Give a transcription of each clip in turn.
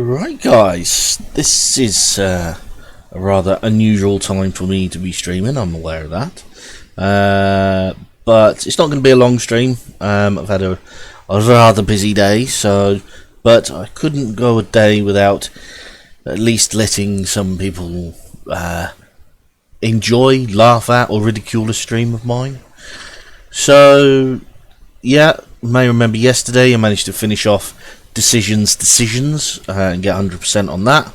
Right, guys, this is a rather unusual time for me to be streaming. I'm aware of that, but it's not going to be a long stream. I've had a rather busy day, but I couldn't go a day without at least letting some people enjoy, laugh at, or ridicule a stream of mine. So, yeah, you may remember yesterday I managed to finish off Decisions and get 100% on that,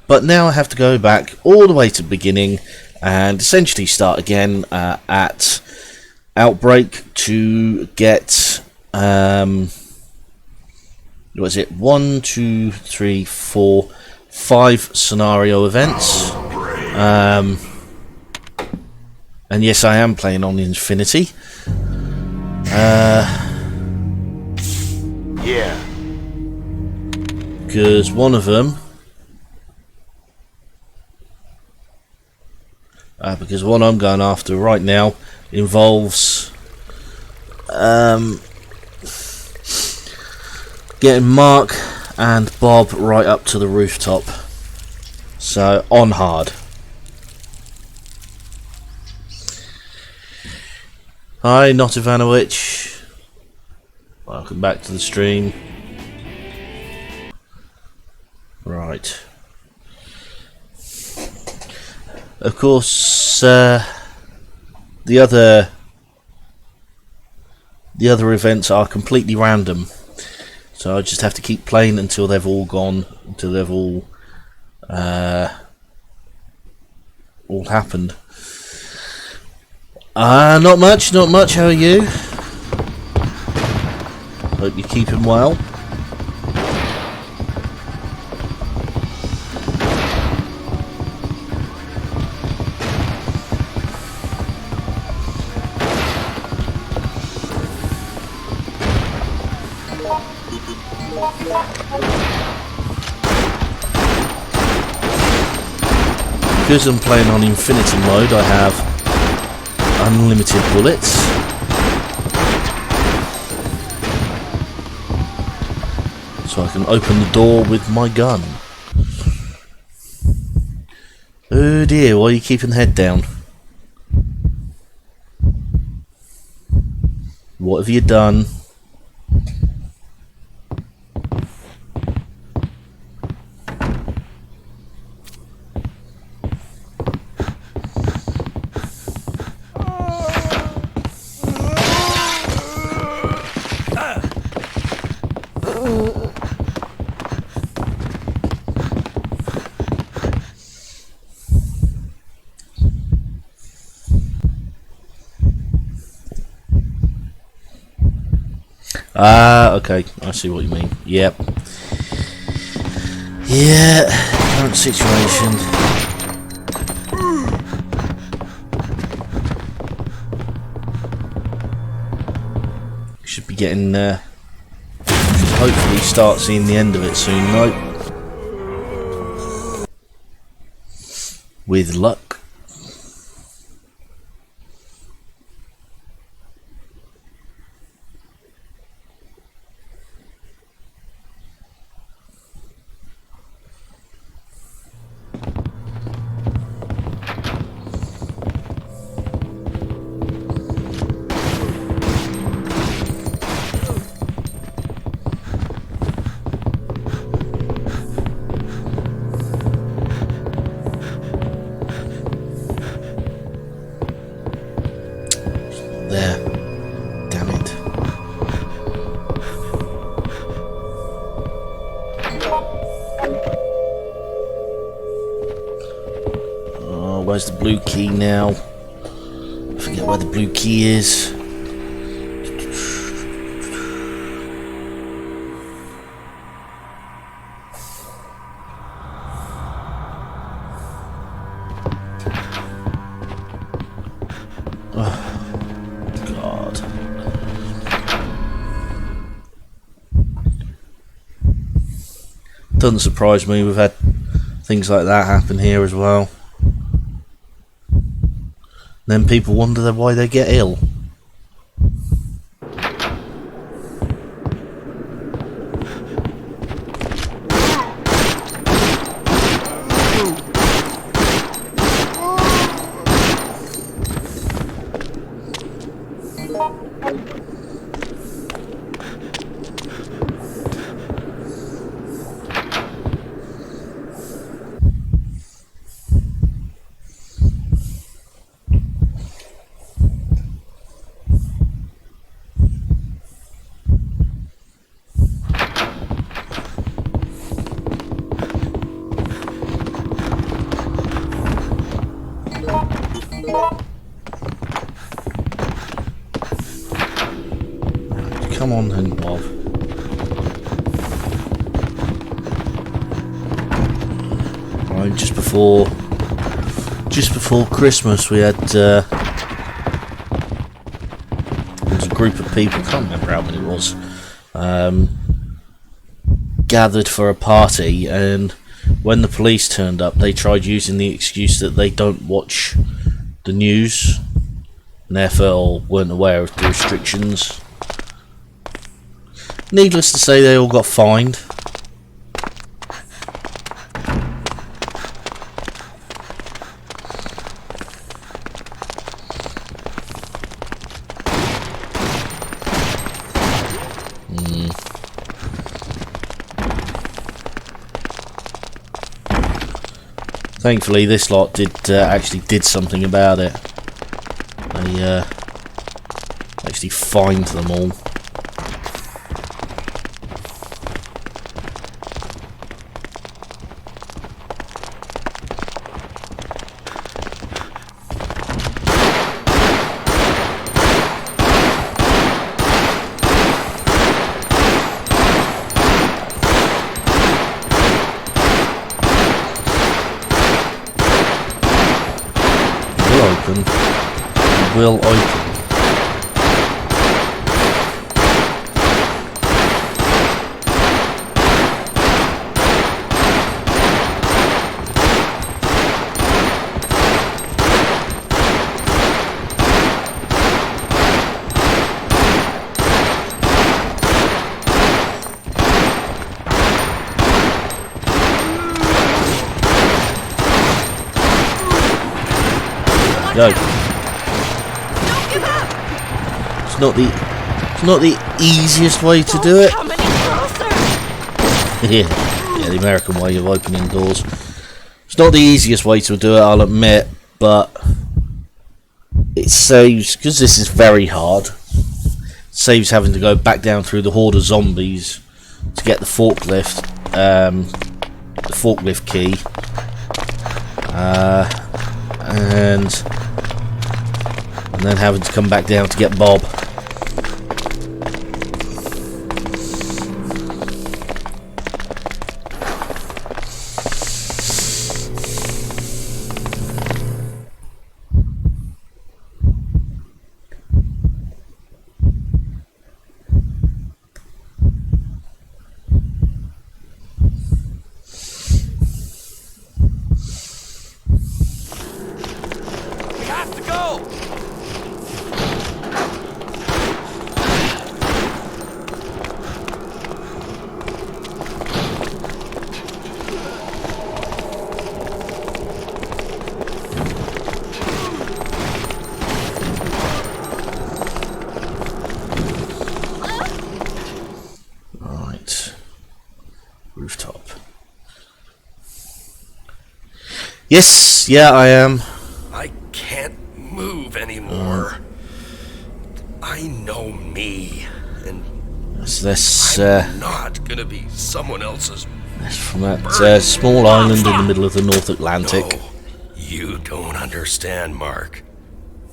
but now I have to go back all the way to the beginning and essentially start again at Outbreak to get what is it, 1, 2, 3, 4, 5 scenario events, and yes, I am playing on Infinity. Yeah. Because one of them, because what I'm going after right now involves getting Mark and Bob right up to the rooftop. So on hard. Hi, Not Ivanovic. Welcome back to the stream. Right. Of course, the other events are completely random, so I just have to keep playing until they've all gone, until they've all happened. Not much. How are you? Hope you're keeping well. Because I'm playing on Infinity mode, I have unlimited bullets. So I can open the door with my gun. Oh dear, why are you keeping the head down? What have you done? Okay, I see what you mean. Yep. Yeah, current situation. Should be getting, should hopefully start seeing the end of it soon, though. With luck. There. Damn it. Oh, where's the blue key now? I forget where the blue key is. Doesn't surprise me, we've had things like that happen here as well. Then people wonder why they get ill. Come on then, Bob. Right, just before Christmas, we had there was a group of people. Can't remember how many it was. Gathered for a party, and when the police turned up, they tried using the excuse that they don't watch the news and therefore weren't aware of the restrictions. Needless to say, they all got fined. Thankfully, this lot actually did something about it. They actually fined them all. Will open. Go. It's not the easiest way to do it. Yeah, the American way of opening doors. It's not the easiest way to do it, I'll admit, but it saves, because this is very hard, it saves having to go back down through the horde of zombies to get the forklift key, and then having to come back down to get Bob. Rooftop. Yes, yeah, I am. I can't move anymore. I know me, and I'm not gonna be someone else's. That's from that small island in the middle of the North Atlantic. No, you don't understand, Mark.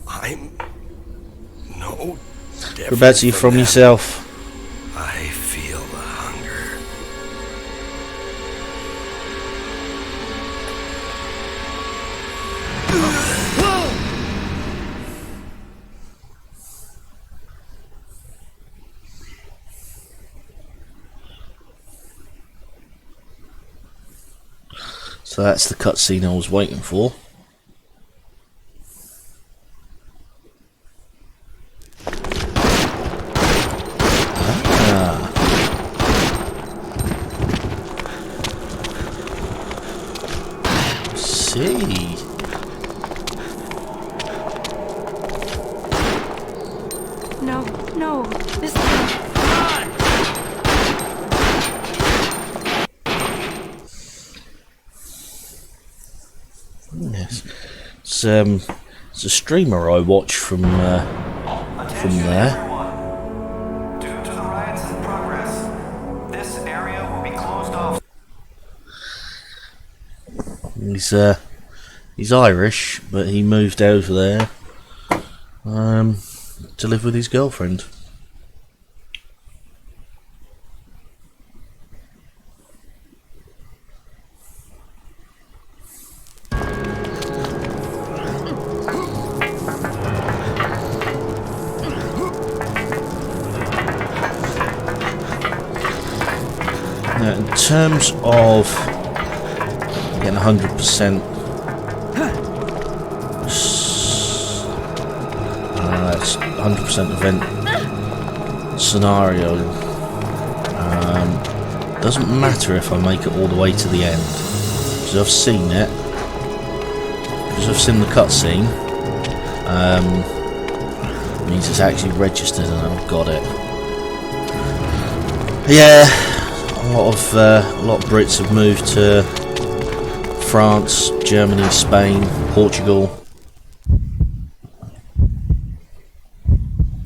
I'm no different. Whereabouts are you from yourself? I feel the hunger. So that's the cutscene I was waiting for. See. No, this. Yes, it's a streamer I watch from there. Due to the riots in progress, this area will be closed off. He's Irish, but he moved over there to live with his girlfriend. terms of getting 100%, that's 100% event scenario. Doesn't matter if I make it all the way to the end, because I've seen it, because I've seen the cutscene. Means it's actually registered and I've got it. Yeah, a lot of Brits have moved to France, Germany, Spain, Portugal.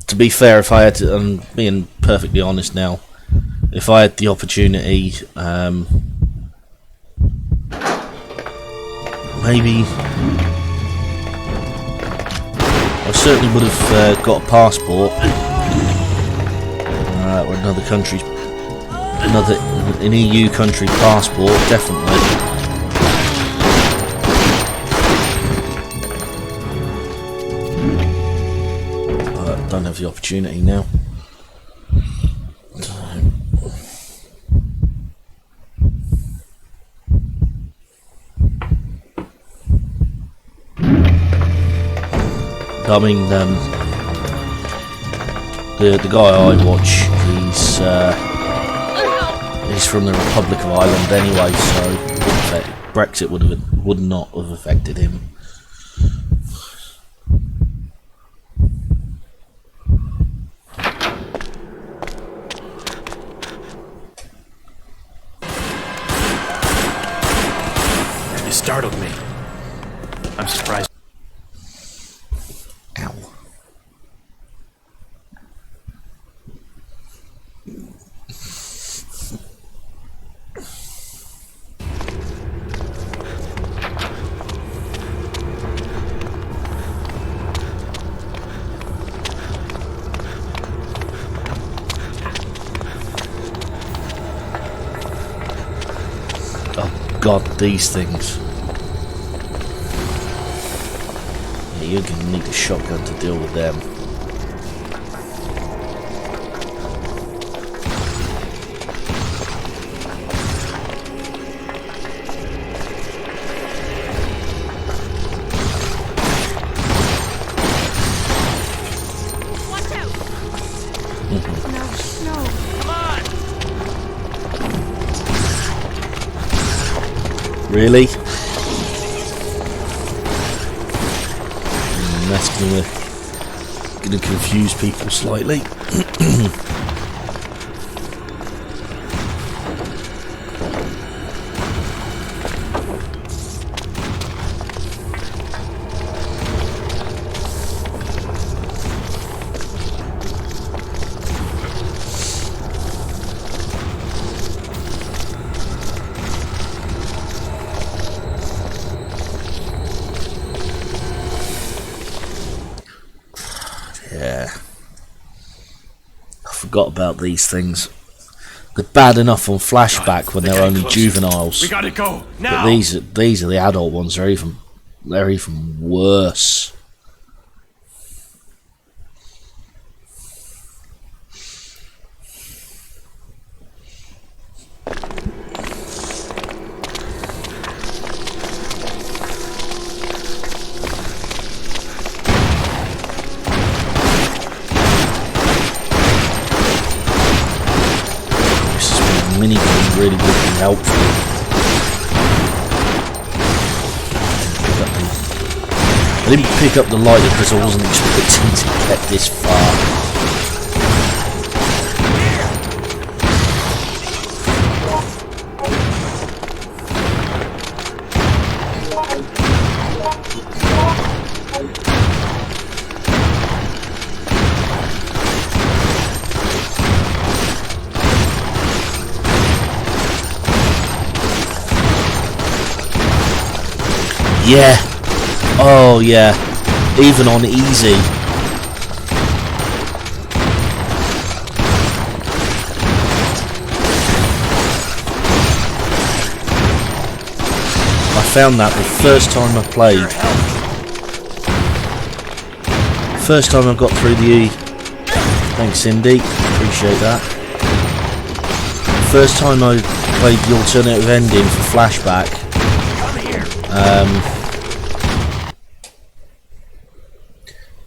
To be fair, if I had to, I'm being perfectly honest now, if I had the opportunity, maybe I certainly would have got a passport, or another country's, an EU country passport, definitely. But I don't have the opportunity now. I mean, the guy I watch, he's from the Republic of Ireland anyway, so Brexit would not have affected him. You startled me. I'm surprised. Ow. Oh God, these things. Yeah, you're gonna need a shotgun to deal with them. Watch out! No. Come on! Really? That's gonna confuse people slightly. Yeah, I forgot about these things. They're bad enough on flashback when they're only juveniles, We gotta go but now. these are the adult ones. They're even worse. Minigame really would be helpful. I didn't pick up the lighter because I wasn't expecting to get this far. Yeah. Oh yeah. Even on easy. I found that the first time I played. First time I got through the E. Thanks Cindy. Appreciate that. First time I played the alternative ending for Flashback.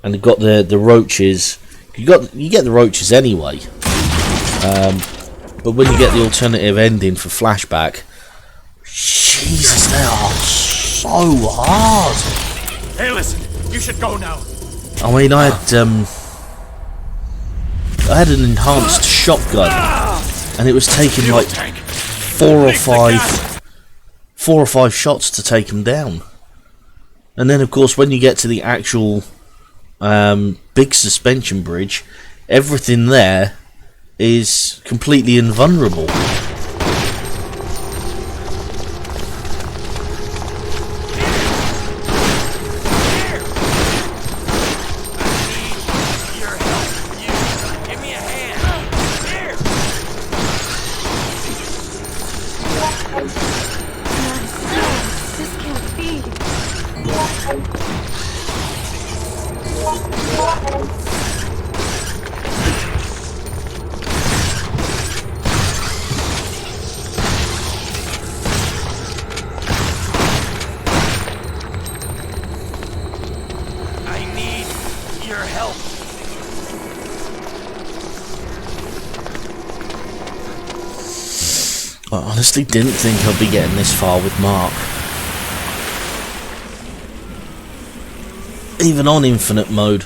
And got the roaches. You get the roaches anyway. But when you get the alternative ending for Flashback, Jesus, they are so hard. Hey, listen, you should go now. I mean, I had an enhanced shotgun, and it was taking like four or five shots to take them down. And then, of course, when you get to the actual big suspension bridge, everything there is completely invulnerable. This can't be. I need your help. I honestly didn't think I'd be getting this far with Mark. Even on infinite mode.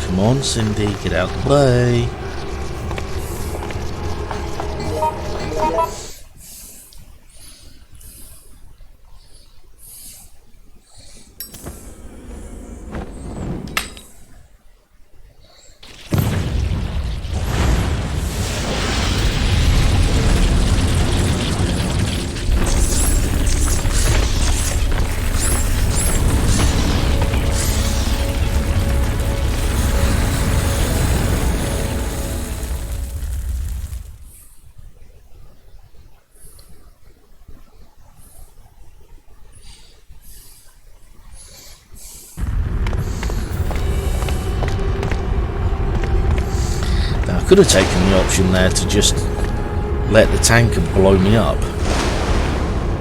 Come on, Cindy, get out the way. Now, I could have taken the option there to just let the tanker blow me up,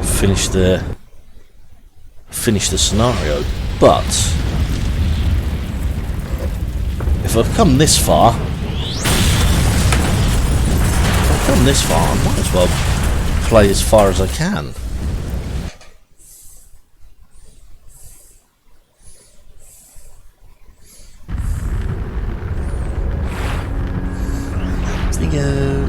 finish the scenario, but if I've come this far, I might as well play as far as I can. There you go.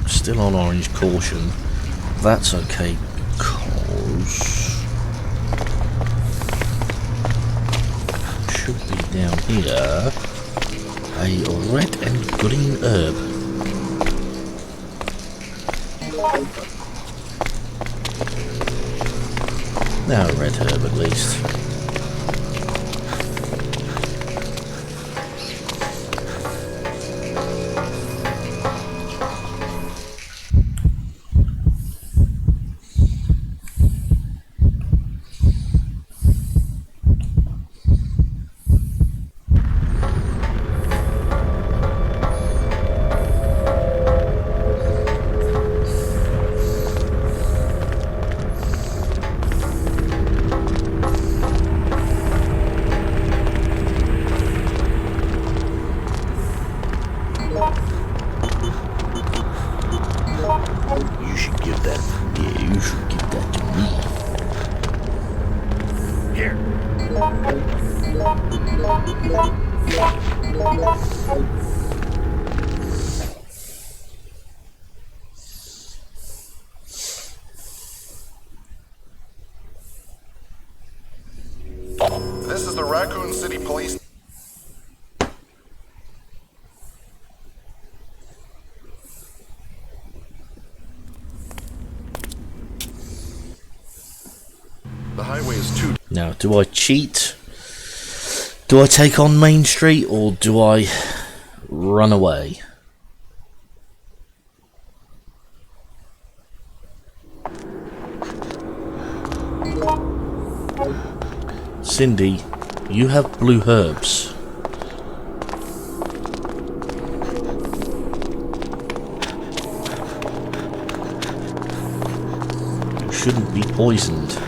Still on orange caution. That's okay because should be down here a red and green herb. Now a red herb at least. You should give that. Yeah, you should give that to me. Here. This is the Raccoon City Police. The highway Do I cheat? Do I take on Main Street, or do I run away? Cindy, you have blue herbs. You shouldn't be poisoned.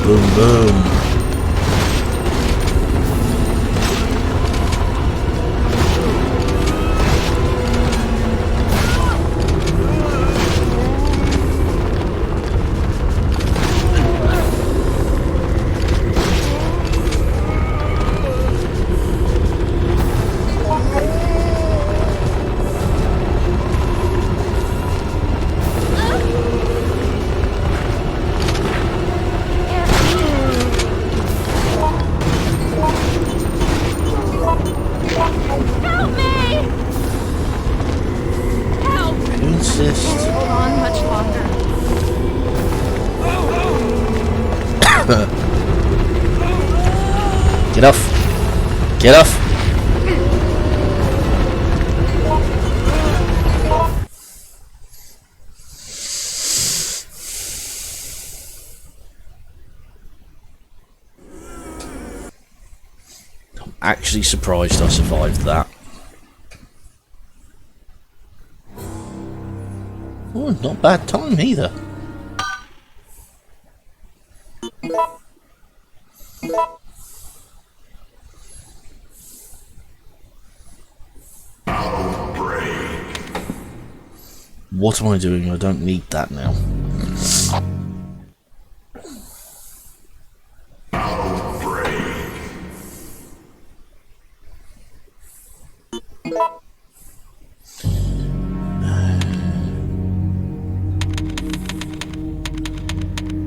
Boom, boom. Help me! Help! Insist. Hold on much longer. Get off. Get off. I'm actually surprised I survived that. Oh, not bad time either. What am I doing? I don't need that now.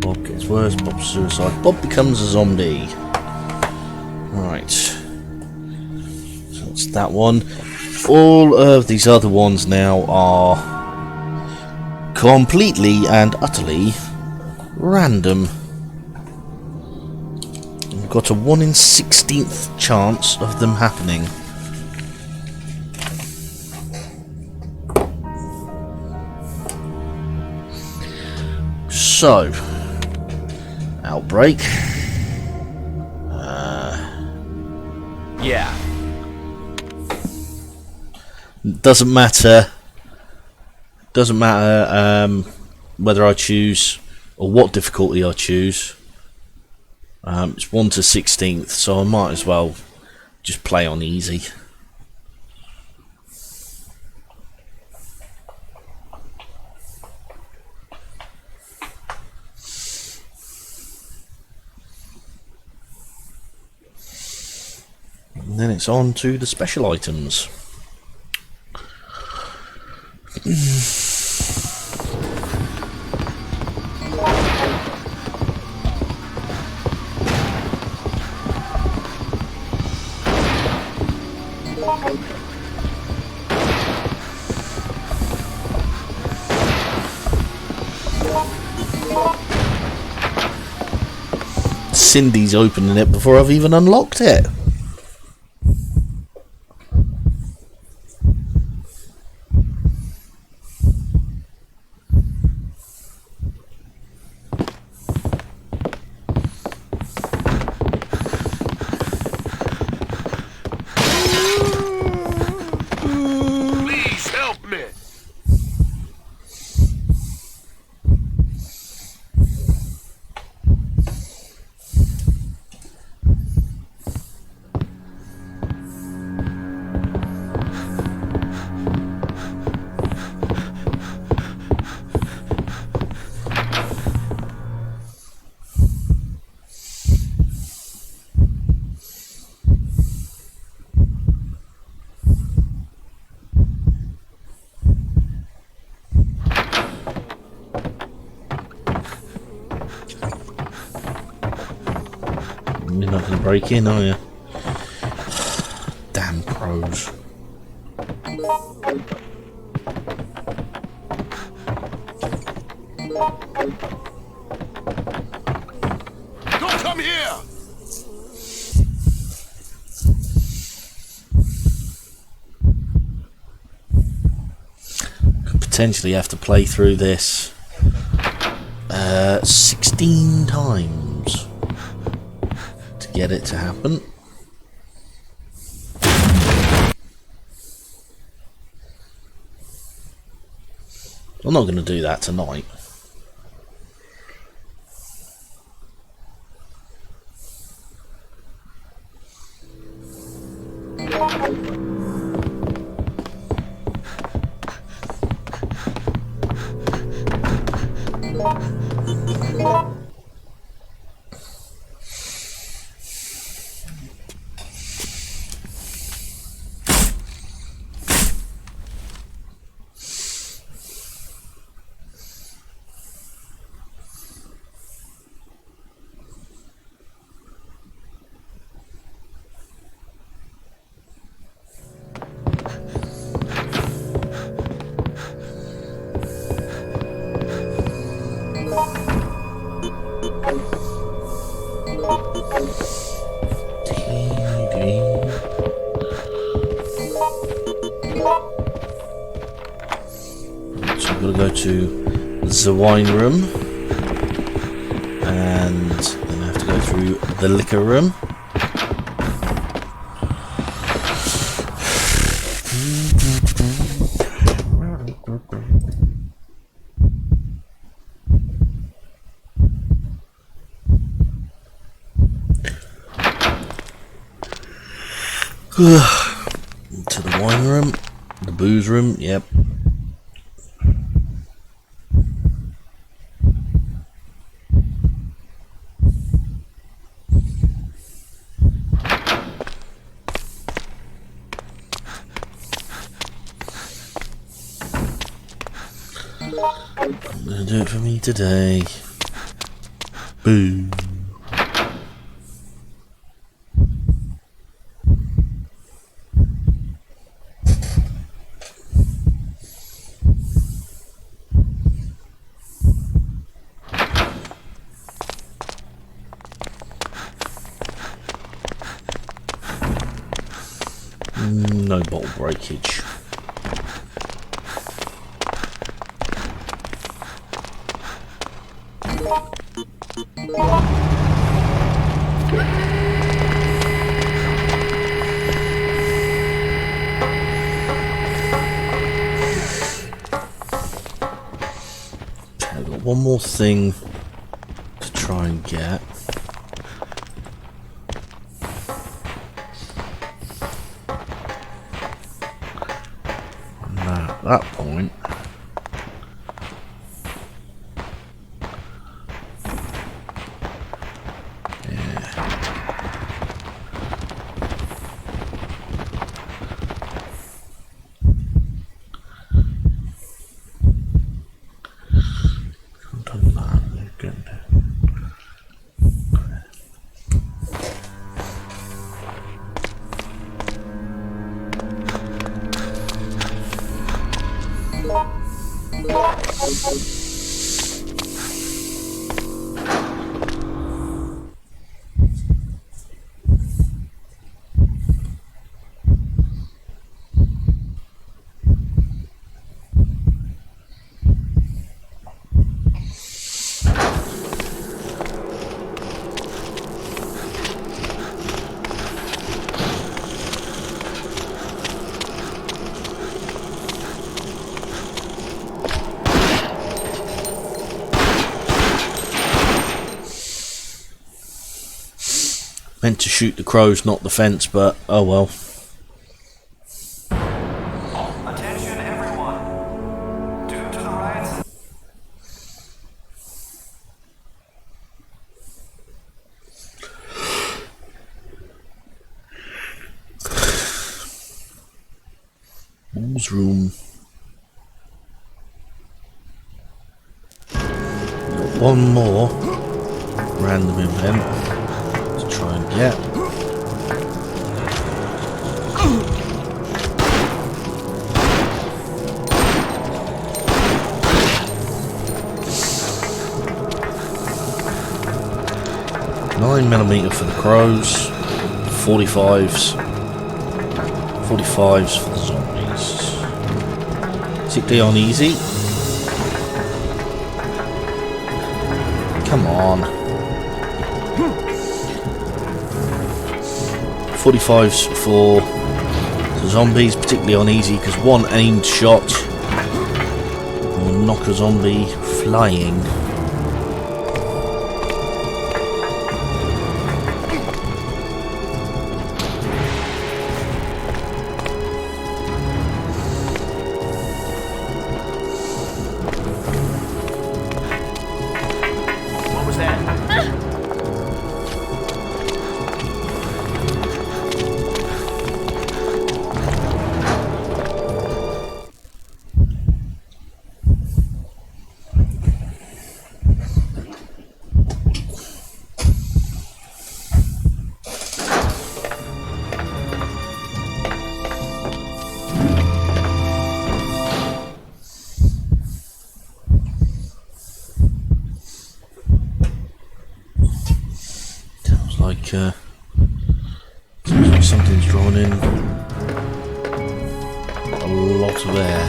Bob gets worse. Bob's suicide. Bob becomes a zombie. Right. So it's that one. All of these other ones now are completely and utterly random. We've got a 1 in 16th chance of them happening. So, Outbreak. Yeah. Doesn't matter. Doesn't matter whether I choose or what difficulty I choose. It's 1 to 16th, so I might as well just play on easy. then it's on to the special items. Cindy's opening it before I've even unlocked it. Please help me. You're not going to break in, are you? Damn pros. Don't come here. Could potentially have to play through this 16 times to get it to happen. I'm not going to do that tonight. So we've got to go to the wine room, and then I have to go through the liquor room. To the wine room, the booze room, yep. I'm gonna do it for me today. Boo. No bottle breakage. I've got one more thing to try and get. Now, at that point, Meant to shoot the crows, not the fence, but oh well. Attention everyone. Due to the riots... Who's room? Got one more random event to try and get. $9mm for the crows, 45s for the zombies. Particularly on easy. Come on. 45s for the zombies, particularly on easy, because one aimed shot will knock a zombie flying. What was that? Seems like something's drawn in a lot of air.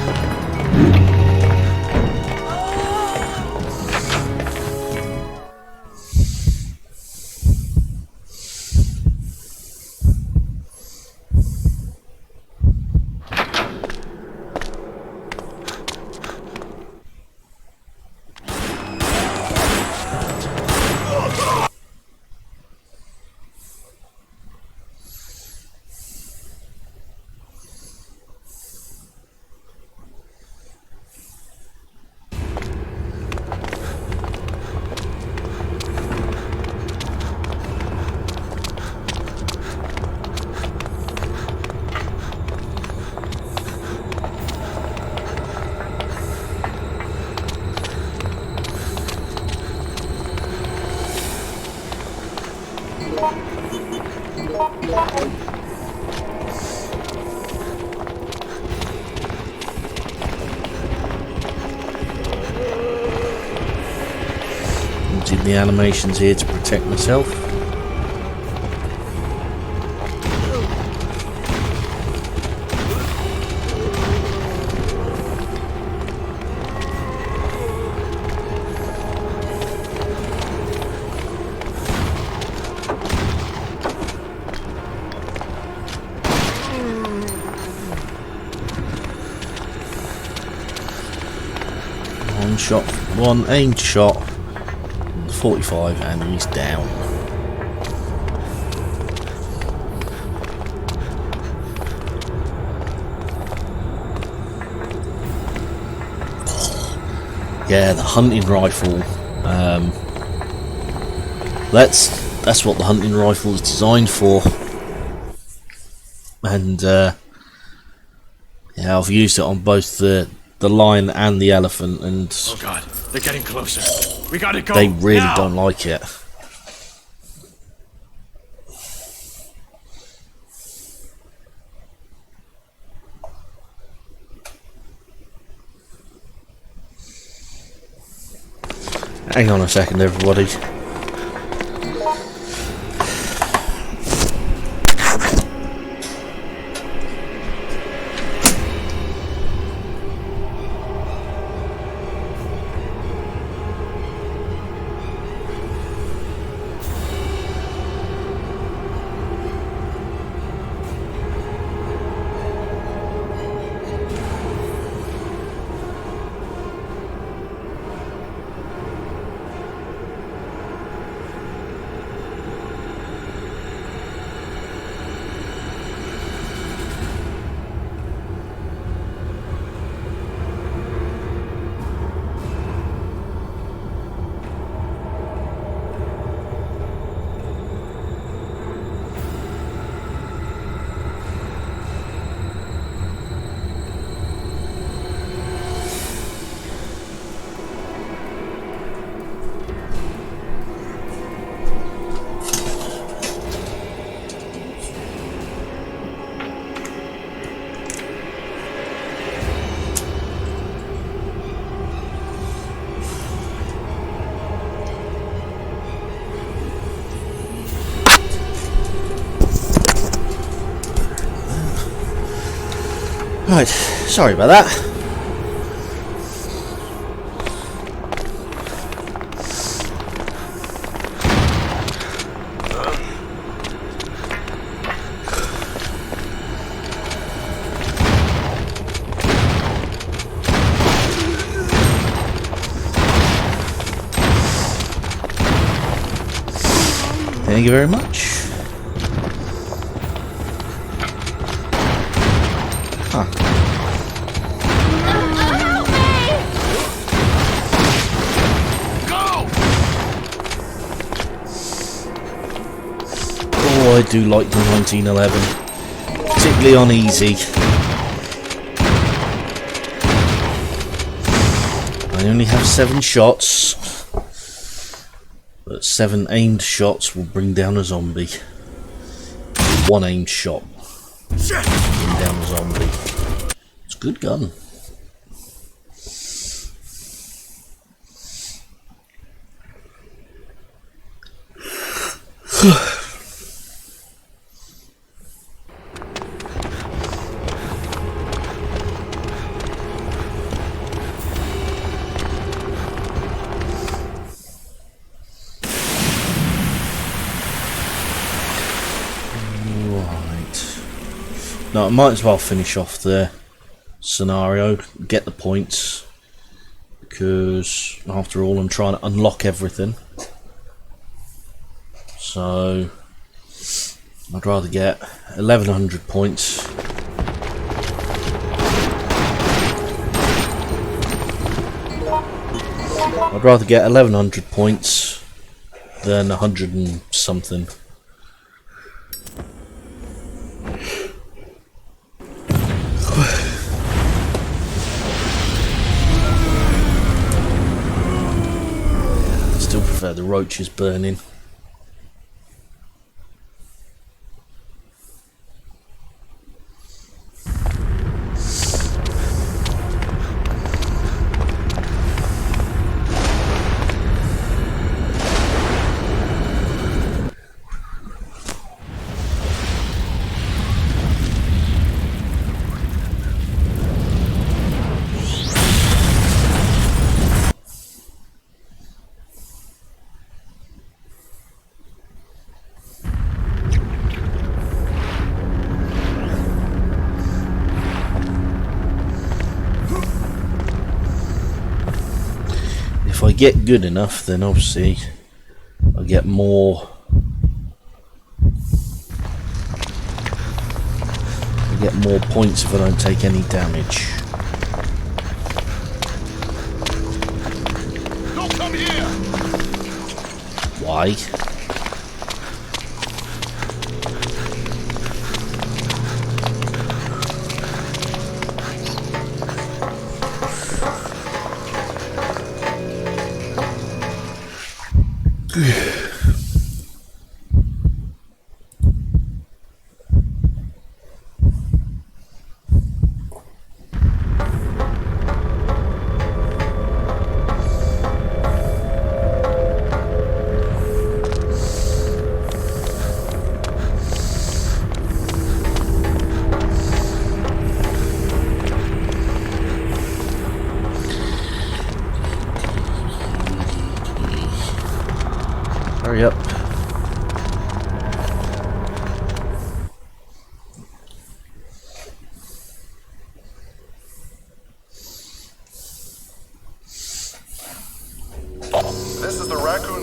Using the animations here to protect myself. One aimed shot, 45, and he's down. Yeah, the hunting rifle. That's what the hunting rifle is designed for. And yeah, I've used it on both the lion and the elephant, and Oh god, they're getting closer. We gotta go. they really now. don't like it. Hang on a second, everybody. Right, sorry about that. Thank you very much. Huh. Oh, I do like the 1911, particularly on easy. I only have 7 shots, but 7 aimed shots will bring down a zombie. 1 aimed shot will bring down a zombie. It's a good gun. No, I might as well finish off the scenario, get the points, because after all I'm trying to unlock everything. So I'd rather get 1100 points. I'd rather get 1100 points than 100 and something. Still prefer the roaches burning. If I get good enough, then obviously I get more. I get more points if I don't take any damage. Don't come here! Why?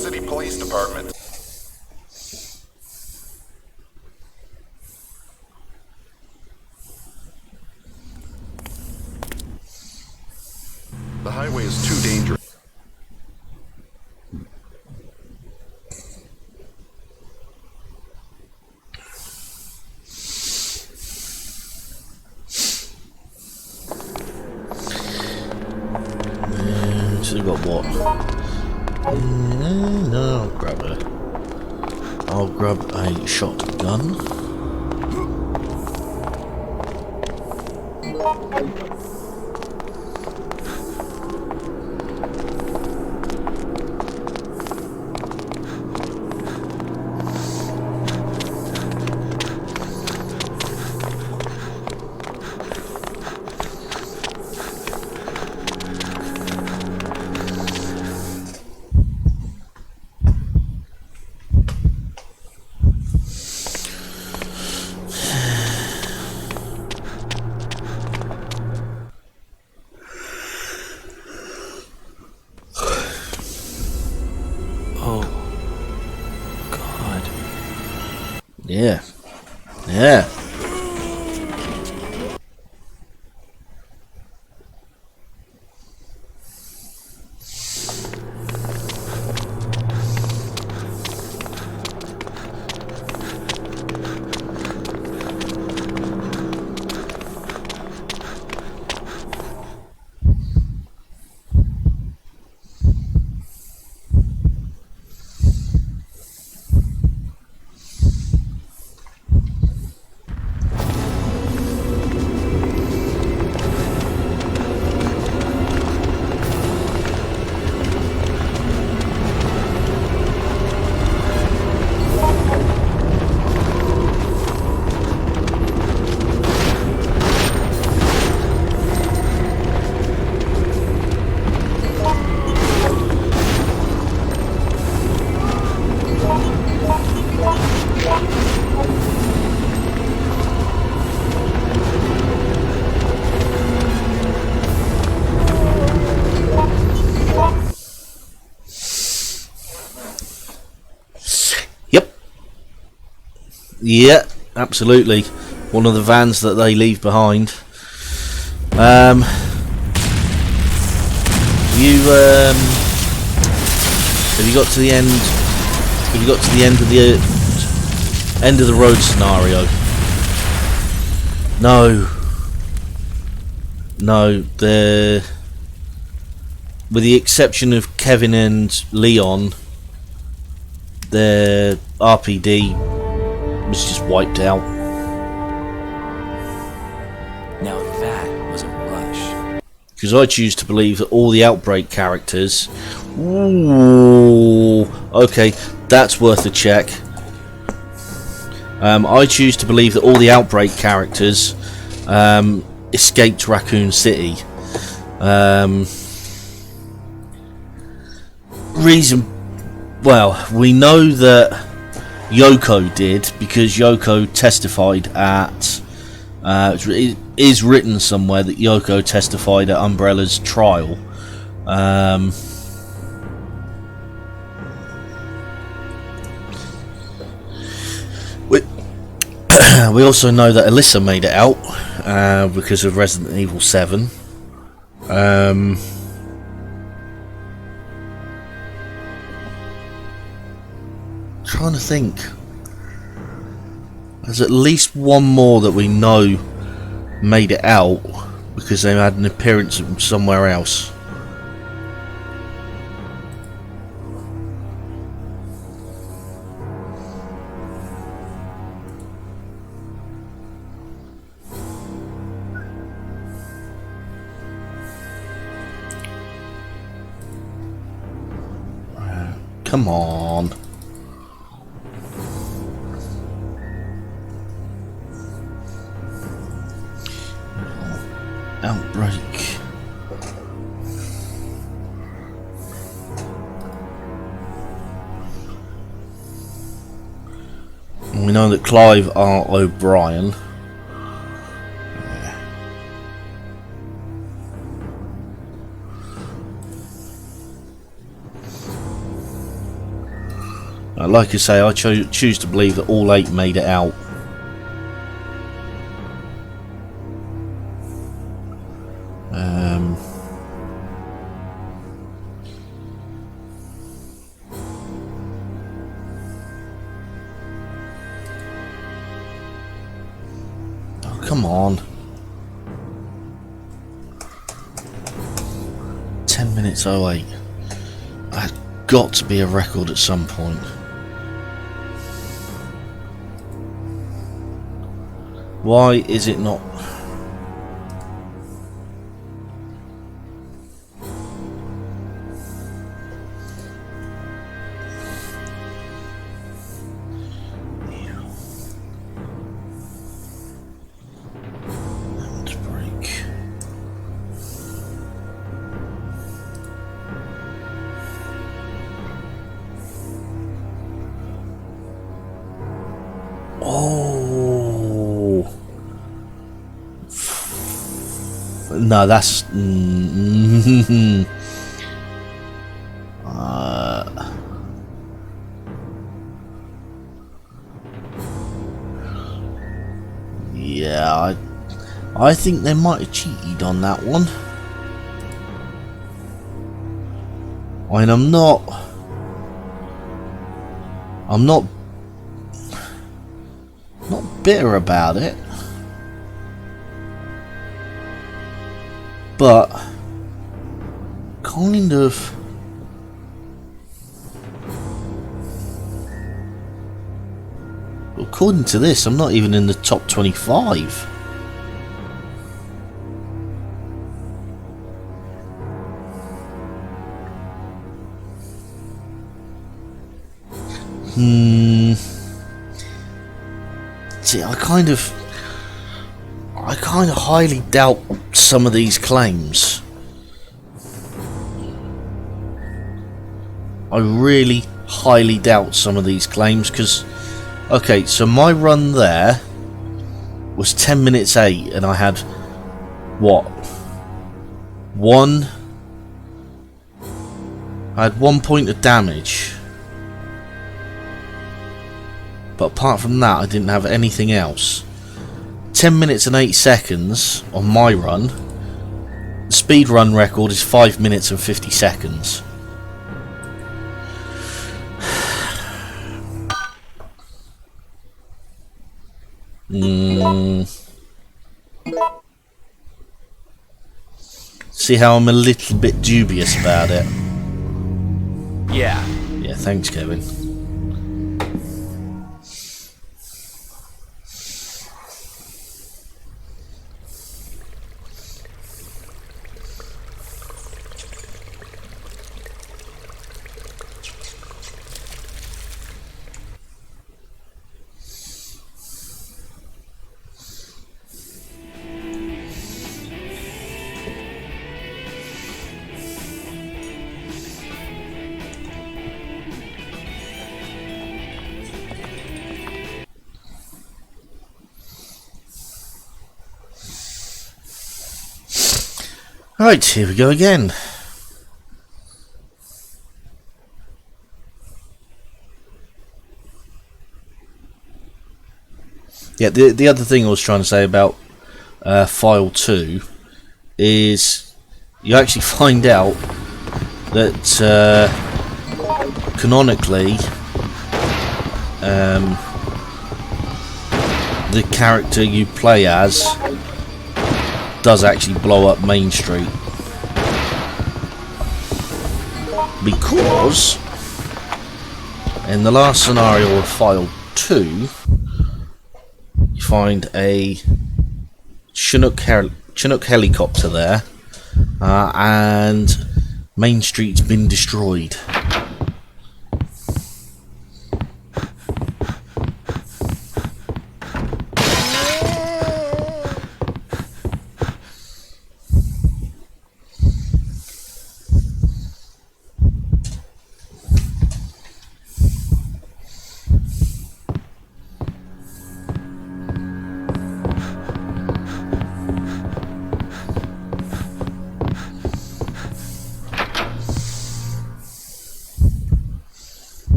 City Police Department. The highway is too dangerous. So we've got what? No, I'll grab a shotgun. Yeah. Yeah. Yeah, absolutely. One of the vans that they leave behind. Have you got to the end? Have you got to the end of the road scenario? No. With the exception of Kevin and Leon, the RPD was just wiped out. Now that was a rush. Because I choose to believe that all the Outbreak characters... Ooh, okay, that's worth a check. I choose to believe that all the Outbreak characters escaped Raccoon City. Well, we know that Yoko did, because Yoko testified at... it is written somewhere that Yoko testified at Umbrella's trial. We also know that Alyssa made it out because of Resident Evil 7. Trying to think. There's at least one more that we know made it out because they had an appearance somewhere else. Come on. Outbreak. And we know that Clive R. O'Brien Like I say, I choose to believe that all 8 made it out. Oh, come on. 10 minutes 08. That's got to be a record at some point. Why is it not? Outbreak. Oh. No, that's yeah, I think they might have cheated on that one. I mean, I'm not bitter about it, but kind of according to this, I'm not even in the top 25. See, I kind of highly doubt some of these claims. I really highly doubt some of these claims because, okay, so my run there was 10 minutes 8 and I had what? I had 1 point of damage. But apart from that, I didn't have anything else. 10 minutes and 8 seconds on my run. The speed run record is 5 minutes and 50 seconds. See how I'm a little bit dubious about it? Yeah. Yeah, thanks, Kevin. Right, here we go again. Yeah, the other thing I was trying to say about file 2 is you actually find out that canonically the character you play as does actually blow up Main Street, because in the last scenario of file 2 you find a Chinook helicopter there, and Main Street's been destroyed.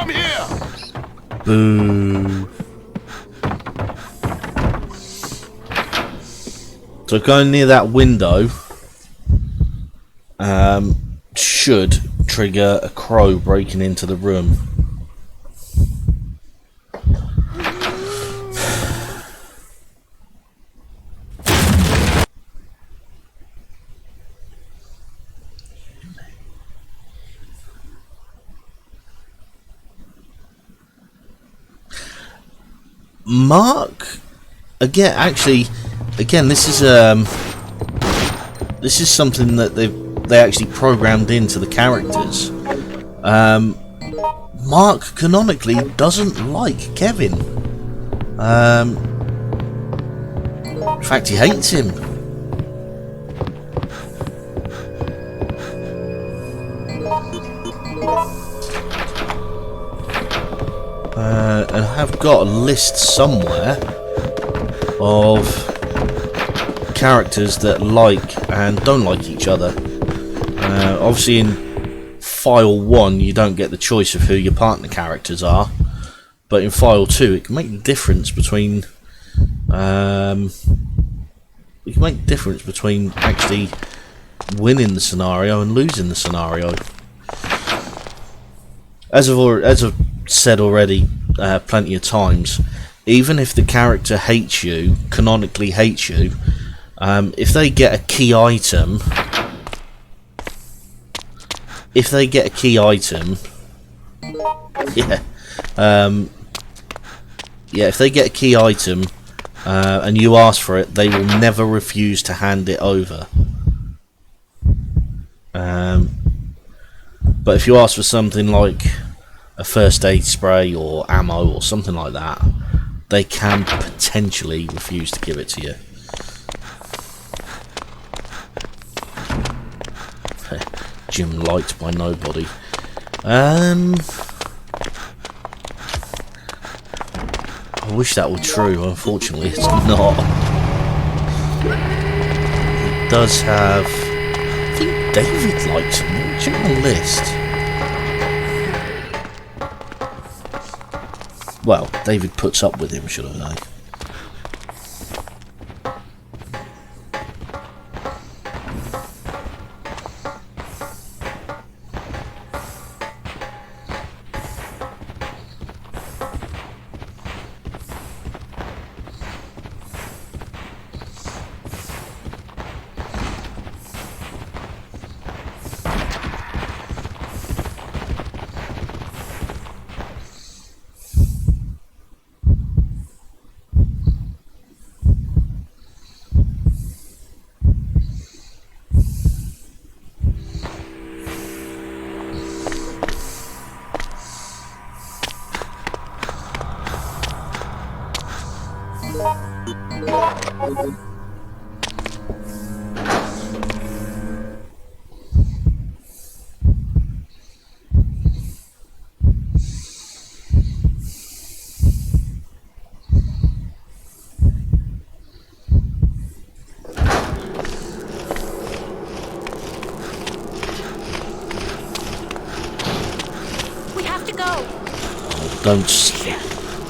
come here! Boo. So going near that window should trigger a crow breaking into the room. Mark, again, this is something that they actually programmed into the characters. Mark canonically doesn't like Kevin. In fact, he hates him. And I have got a list somewhere of characters that like and don't like each other. Obviously in File 1 you don't get the choice of who your partner characters are, but in File 2 it can make the difference between actually winning the scenario and losing the scenario. As I've said already plenty of times, even if the character hates you, canonically hates you, if they get a key item, if they get a key item and you ask for it, they will never refuse to hand it over. But if you ask for something like a first aid spray or ammo or something like that, they can potentially refuse to give it to you. Jim liked by nobody. I wish that were true. Unfortunately, it's not. It does have. I think David likes him. Check the list. Well, David puts up with him, should I say.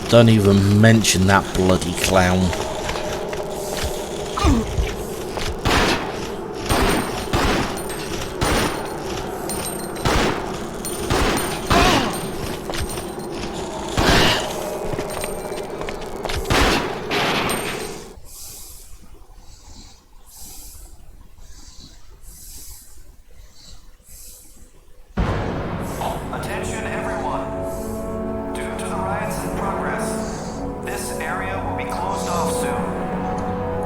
Don't even mention that bloody clown. Attention everyone. Due to the riots in progress, this area will be closed off soon.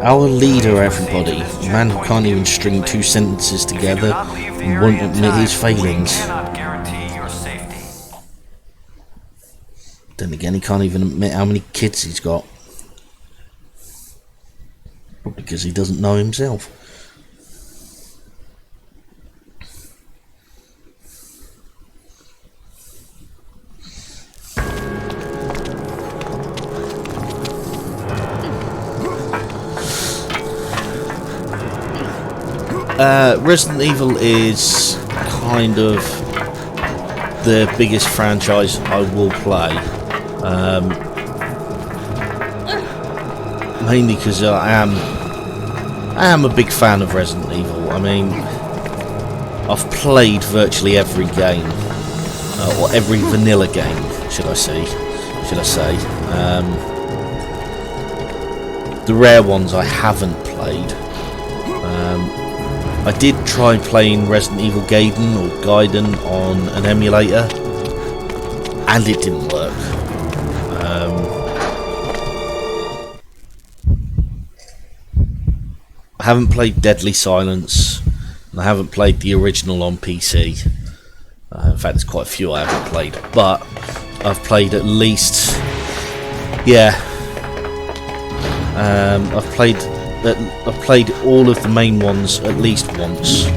Our leader, everybody. A man who can't even string two sentences together and won't admit his failings. We cannot guarantee your safety. Then again, he can't even admit how many kids he's got. Probably because he doesn't know himself. Resident Evil is kind of the biggest franchise I will play. Mainly because I am a big fan of Resident Evil. I mean, I've played virtually every game, or every vanilla game, should I say. The rare ones I haven't played. I did try playing Resident Evil Gaiden on an emulator, and it didn't work. I haven't played Deadly Silence, and I haven't played the original on PC. In fact, there's quite a few I haven't played, but I've played at least, I've played all of the main ones at least once.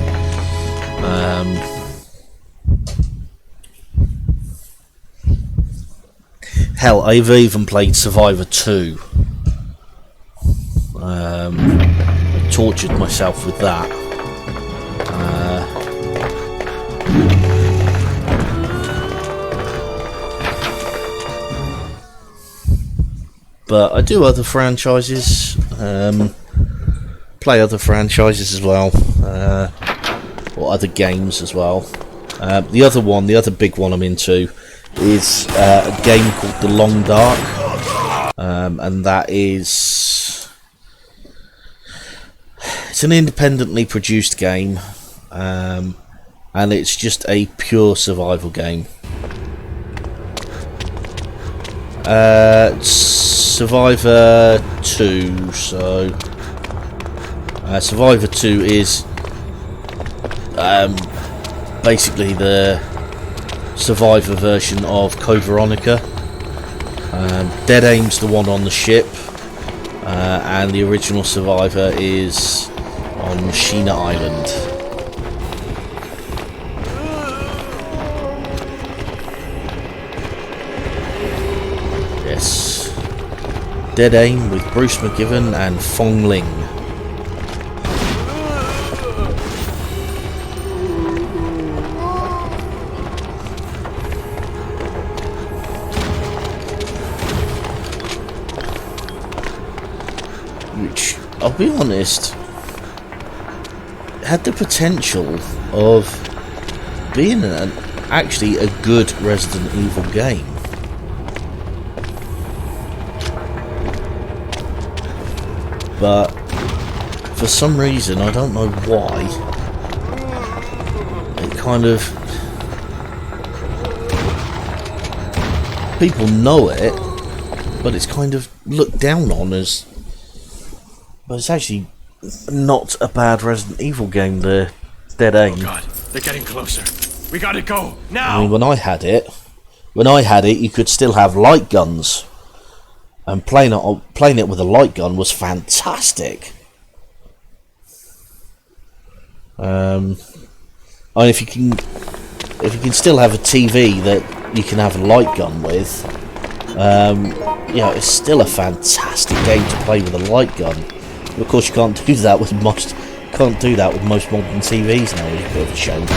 Hell, I've even played Survivor 2. I tortured myself with that. But I do other franchises, play other franchises as well, or other games as well. The other big one I'm into is a game called The Long Dark, and that is, it's an independently produced game, and it's just a pure survival game. Survivor 2, so Survivor 2 is basically the Survivor version of Code Veronica. Dead Aim's the one on the ship, and the original Survivor is on Sheena Island. Yes. Dead Aim with Bruce McGivern and Fong Ling. Which, I'll be honest, had the potential of being actually a good Resident Evil game. But for some reason, I don't know why, it kind of, people know it, but it's kind of looked down on as, but it's actually not a bad Resident Evil game, the Dead Aim. Oh God, they're getting closer. We gotta go now. I mean, when I had it, you could still have light guns. And playing it with a light gun was fantastic. And if you can still have a TV that you can have a light gun with, it's still a fantastic game to play with a light gun. But of course, you can't do that with most modern TVs now. It's a bit of a shame.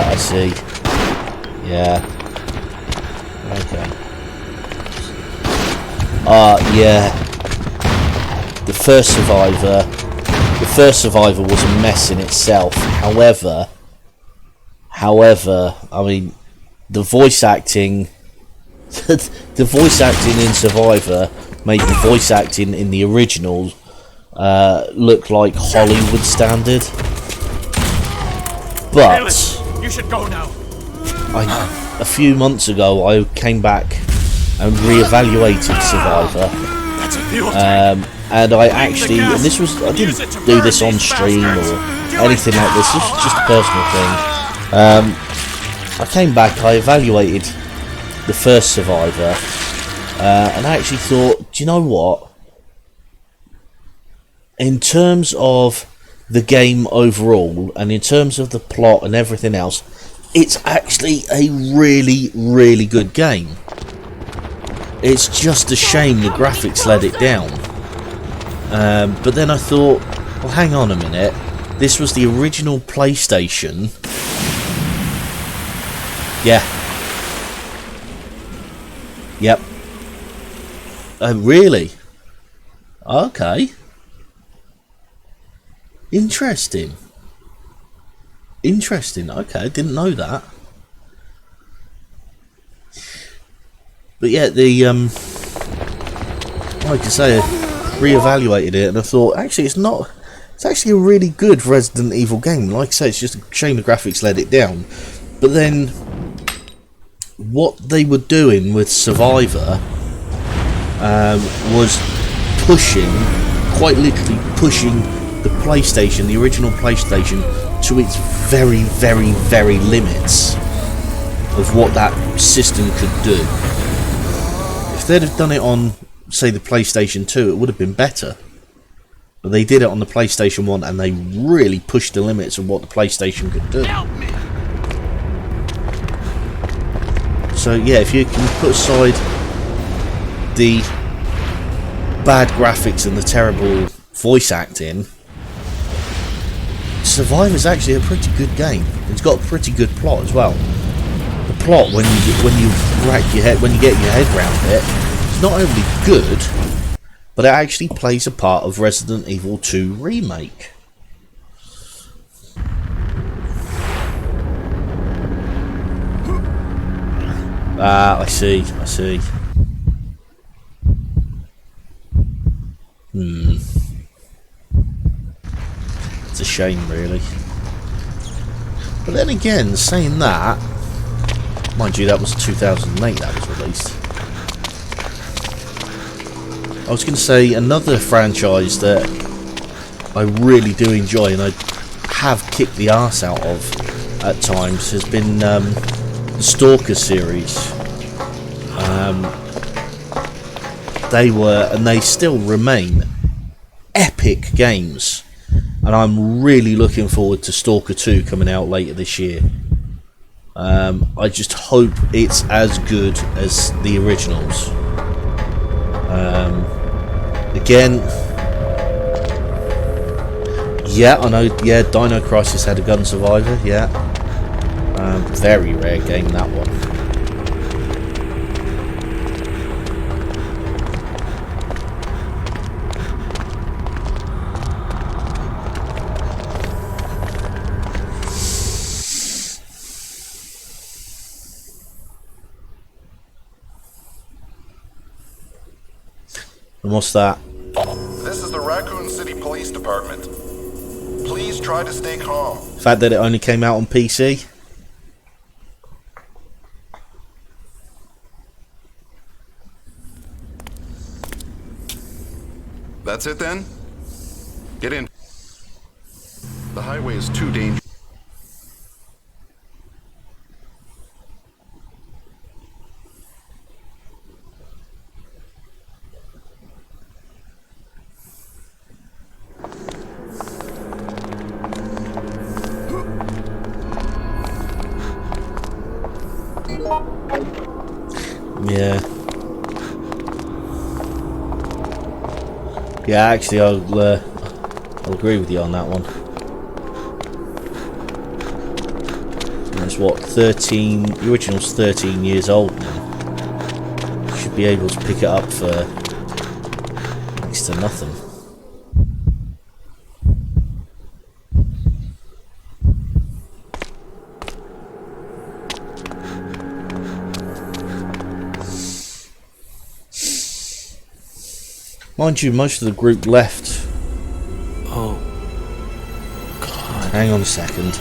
I see. Yeah. Okay. Yeah. The first Survivor was a mess in itself. However, I mean, the voice acting in Survivor made the voice acting in the original look like Hollywood standard. But you should go now. A few months ago, I came back and re-evaluated Survivor, and I actually, and I didn't do this on stream or anything like this. This was just a personal thing. I came back, I evaluated the first Survivor, and I actually thought, do you know what? In terms of the game overall, and in terms of the plot and everything else, it's actually a really, really good game. It's just a shame the graphics let it down. But then I thought, well, hang on a minute. This was the original PlayStation. Yeah. Yep. Really? Okay. Interesting. Interesting. Okay, didn't know that. But yeah, like I say, I re-evaluated it and I thought, actually, it's actually a really good Resident Evil game. Like I say, it's just a shame the graphics let it down. But then, what they were doing with Survivor was pushing, quite literally pushing the PlayStation, the original PlayStation, to its very, very, very limits of what that system could do. If they'd have done it on, say, the PlayStation 2, it would have been better. But they did it on the PlayStation 1 and they really pushed the limits of what the PlayStation could do. So yeah, if you can put aside the bad graphics and the terrible voice acting, Survivor's actually a pretty good game. It's got a pretty good plot as well. The plot, when you get your head around it, it's not only good, but it actually plays a part of Resident Evil 2 Remake. Ah, I see. It's a shame, really. But then again, saying that, mind you, that was 2008 that was released. I was going to say another franchise that I really do enjoy and I have kicked the arse out of at times has been the Stalker series. They were, and they still remain, epic games. And I'm really looking forward to Stalker 2 coming out later this year. I just hope it's as good as the originals. Again, yeah, I know, yeah, Dino Crisis had a gun survivor, yeah. Very rare game, that one. And what's that? This is the Raccoon City Police Department. Please try to stay calm. The fact that it only came out on PC? That's it then? Get in. The highway is too dangerous. Yeah. Yeah, actually, I'll agree with you on that one. It's what, 13? The original's 13 years old now. Should be able to pick it up for next to nothing. Mind you, most of the group left. Oh, God. Hang on a second.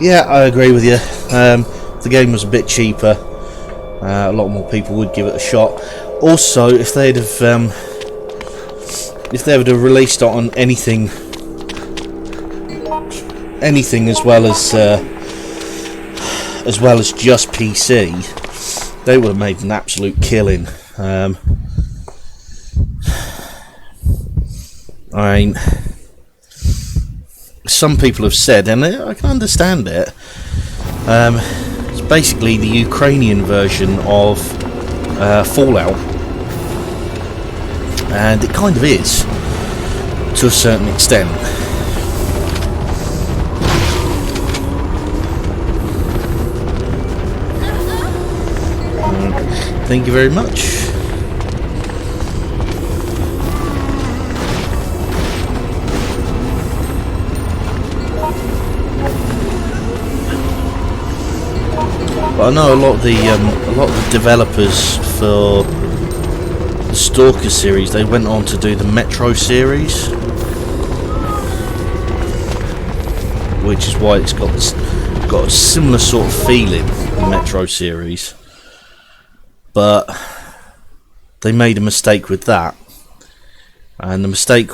Yeah, I agree with you. If the game was a bit cheaper, a lot more people would give it a shot. Also, if they'd have released it on anything as well as just PC, they would have made an absolute killing. I mean, some people have said, and I can understand it, it's basically the Ukrainian version of Fallout, and it kind of is, to a certain extent. Thank you very much. But I know a lot of the developers for the Stalker series, they went on to do the Metro series, which is why it's got a similar sort of feeling, the Metro series. But they made a mistake with that, and the mistake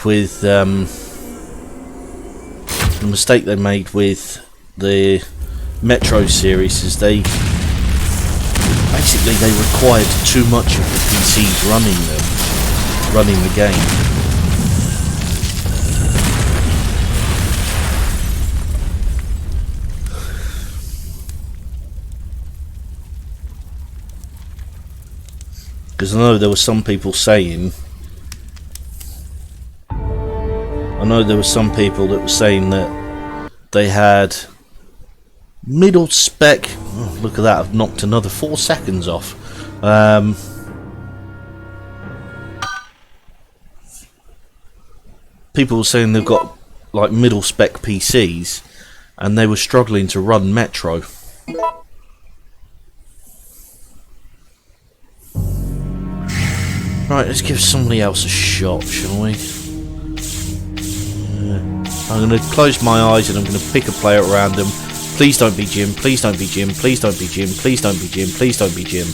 they made with the Metro series is they required too much of the PCs running the game. Because I know there were some people saying, that were saying that they had middle spec. Oh, look at that! I've knocked another 4 seconds off. People were saying they've got like middle spec PCs, and they were struggling to run Metro. Right, let's give somebody else a shot, shall we? I'm going to close my eyes and I'm going to pick a player at random. Please don't be Jim, please don't be Jim, please don't be Jim, please don't be Jim, please don't be Jim.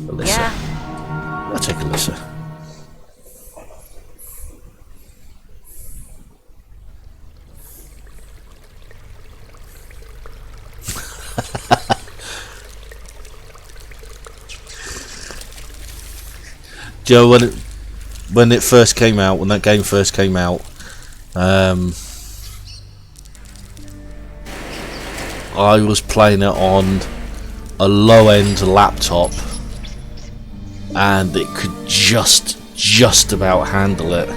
Alyssa. Yeah. I'll take Alyssa. Joe, when it first came out, when that game first came out, I was playing it on a low-end laptop, and it could just about handle it.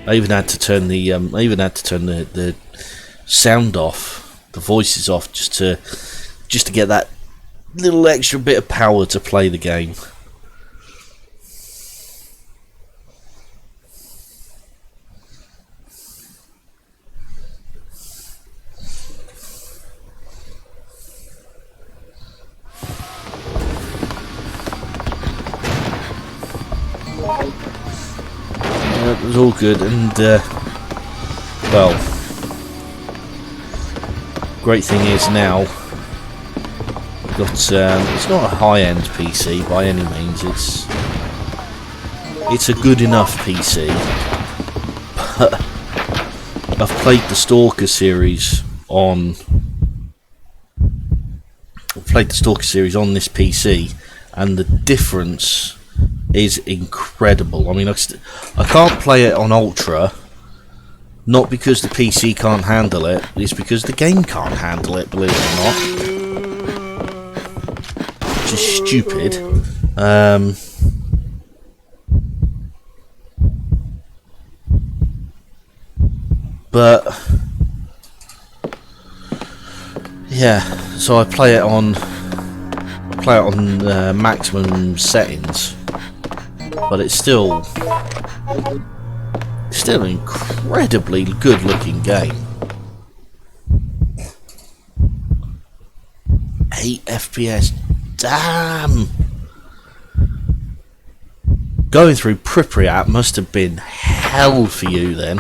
I even had to turn the sound off, the voices off, just to get that little extra bit of power to play the game. It was all good, and well, great thing is now got it's not a high-end PC by any means. It's a good enough PC, but I've played the Stalker series on this PC, and the difference is incredible. I mean, I can't play it on Ultra, not because the PC can't handle it, it's because the game can't handle it, believe it or not. Which is stupid. But yeah, so I play it on maximum settings, but it's still an incredibly good looking game. 8 FPS, damn. Going through Pripyat must have been hell for you then.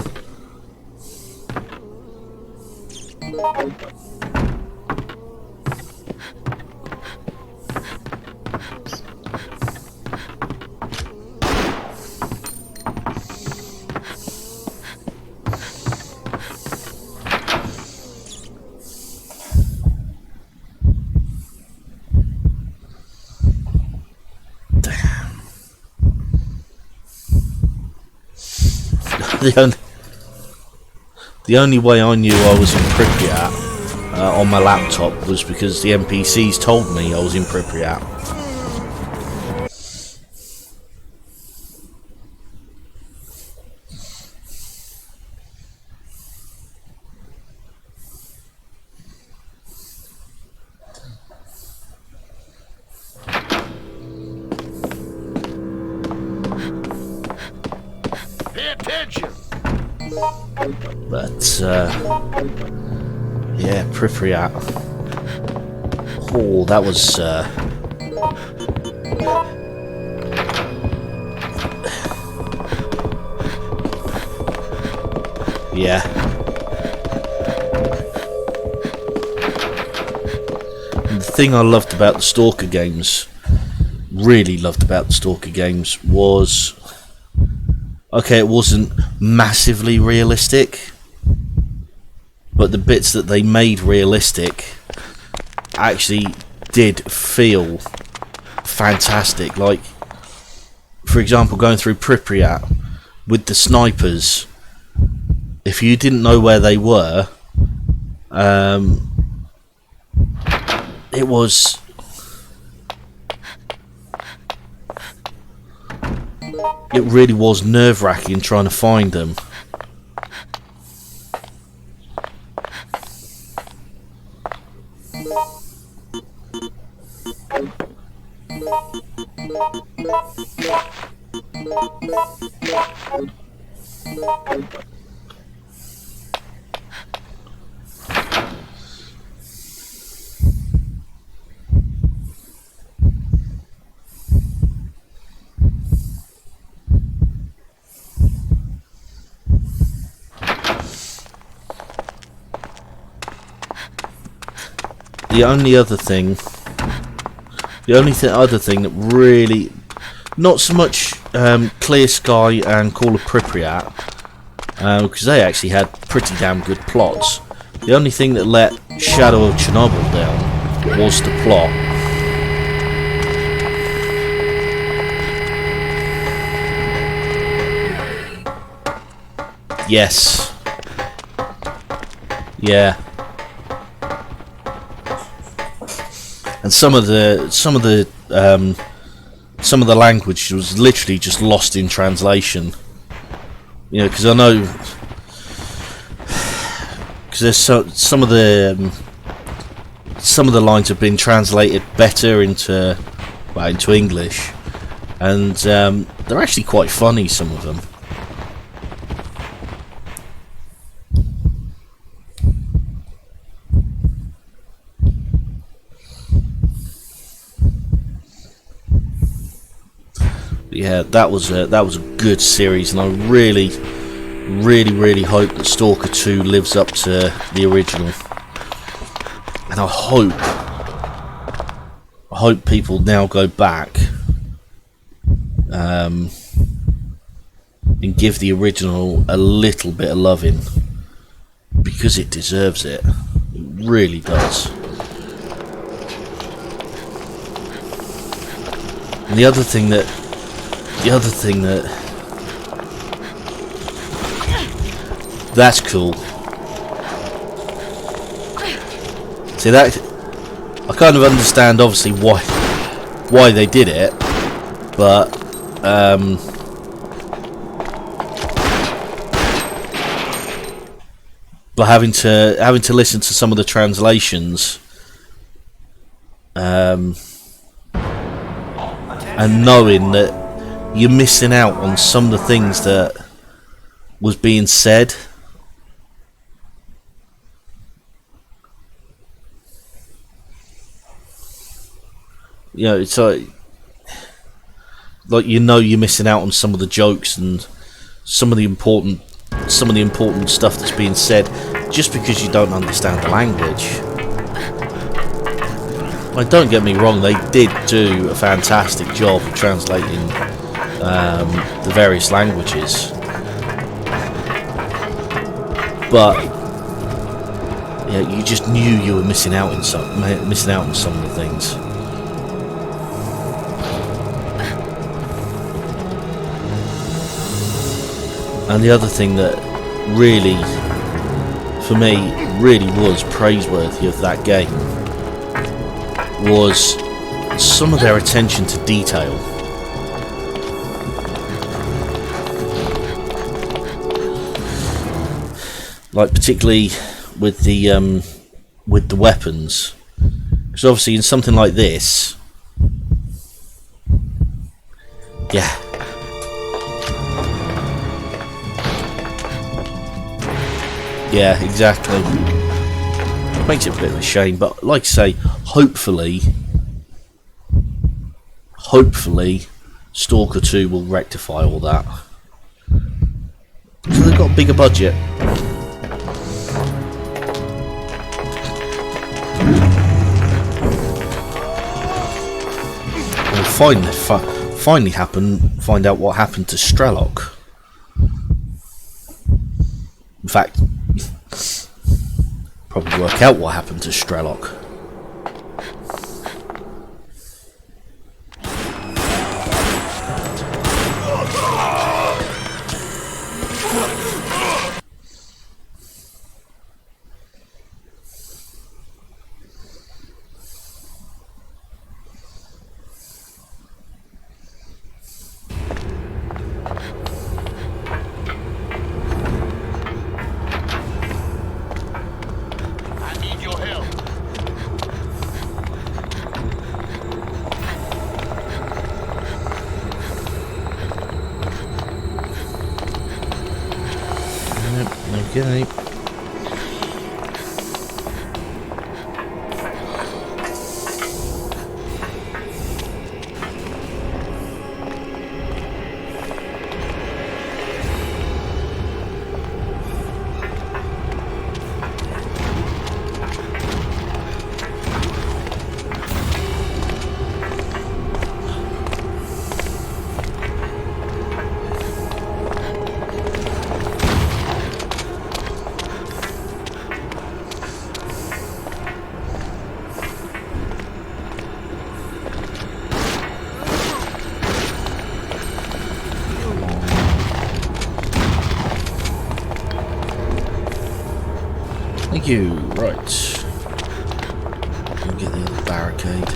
The only way I knew I was in Pripyat on my laptop was because the NPCs told me I was in Pripyat. Pay attention. But yeah, Pripyat. Oh, that was yeah. And the thing I loved about the Stalker games, really loved about the Stalker games, was okay, it wasn't massively realistic, but the bits that they made realistic actually did feel fantastic. Like, for example, going through Pripyat with the snipers, if you didn't know where they were, it was... It really was nerve-wracking trying to find them. The only other thing that really, not so much Clear Sky and Call of Pripyat, because they actually had pretty damn good plots. The only thing that let Shadow of Chernobyl down was the plot. Yes. Yeah. And some of the language was literally just lost in translation. You know, because I know, because there's some of the lines have been translated better into English, and they're actually quite funny, some of them. Yeah, that was a good series, and I really hope that Stalker 2 lives up to the original. And I hope people now go back and give the original a little bit of loving, because it deserves it. It really does. And the other thing that that's cool. See, that I kind of understand obviously why they did it, but having to listen to some of the translations, and knowing that you're missing out on some of the things that was being said. You know, it's like like, you know, you're missing out on some of the jokes and some of the important stuff that's being said just because you don't understand the language. Like, don't get me wrong, they did do a fantastic job of translating the various languages, but yeah, you just knew you were missing out on some of the things. And the other thing that really, for me, really was praiseworthy of that game was some of their attention to detail. Like, particularly with the weapons, because obviously in something like this, yeah. Yeah, exactly. Makes it a bit of a shame, but like I say, hopefully, Stalker 2 will rectify all that. So they've got a bigger budget. We'll finally find out what happened to Strelok. In fact, probably work out what happened to Strelok. I need your help. Okay. Thank you. Right. We'll get the other barricade.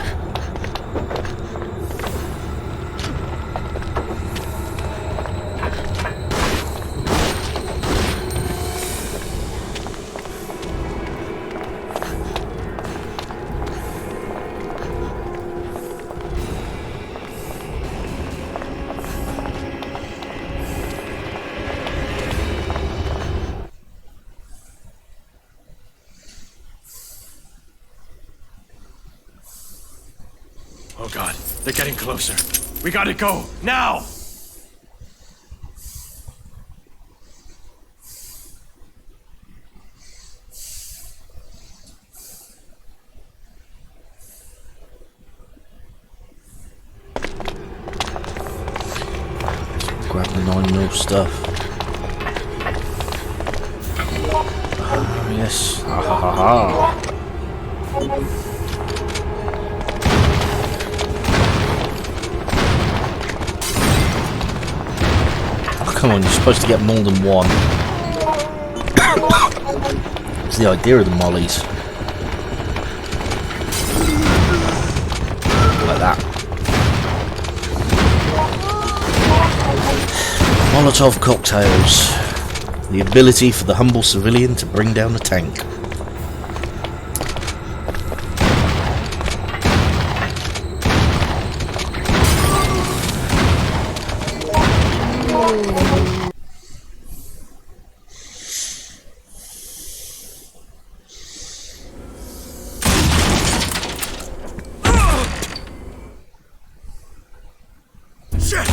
Oh god, they're getting closer. We gotta go, now! Grab the 9mm stuff. Ah, yes. Ha ha ha ha. Oh, come on, you're supposed to get more than one. It's the idea of the mollies. Like that. Molotov cocktails. The ability for the humble civilian to bring down a tank. Shit!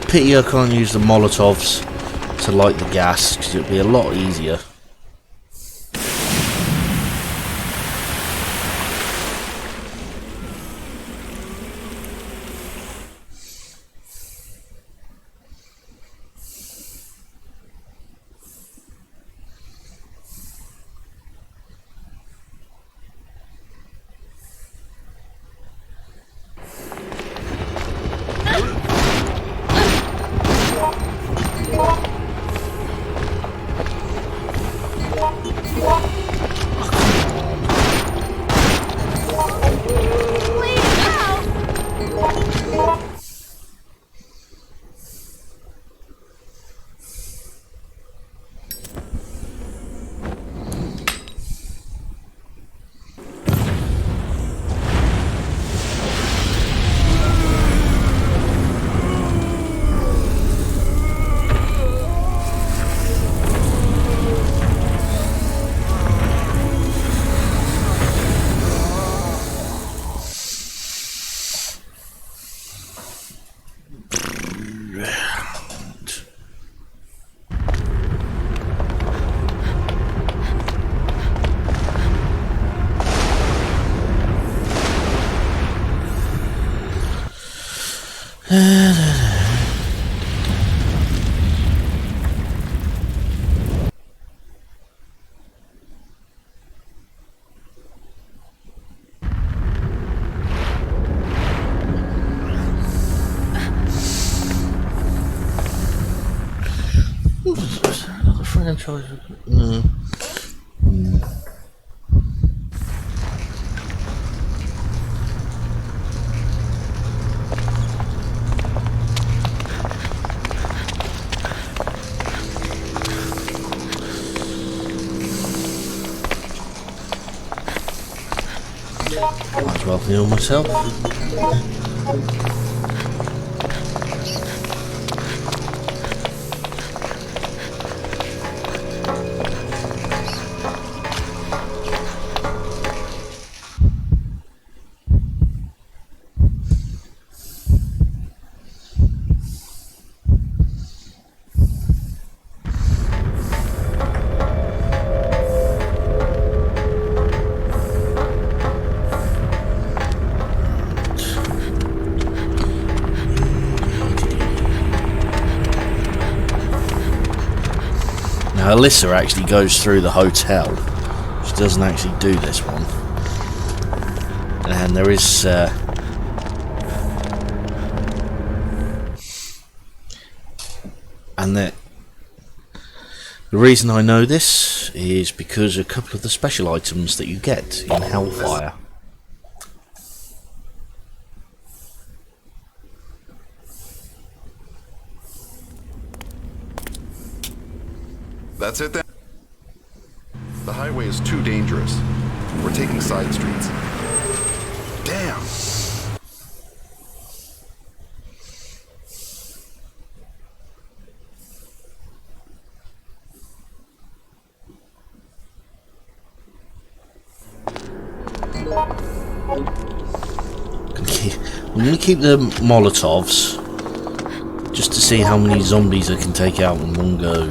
Pity I can't use the Molotovs to light the gas, because it would be a lot easier. Another franchise? No. Might as well heal myself. Now Alyssa actually goes through the hotel. She doesn't actually do this one. And there is and the reason I know this is because a couple of the special items that you get in Hellfire. That's it then? The highway is too dangerous. We're taking side streets. Damn! I'm going to keep the Molotovs just to see how many zombies I can take out in one go.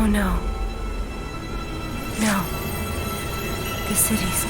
Oh no. No. The city's...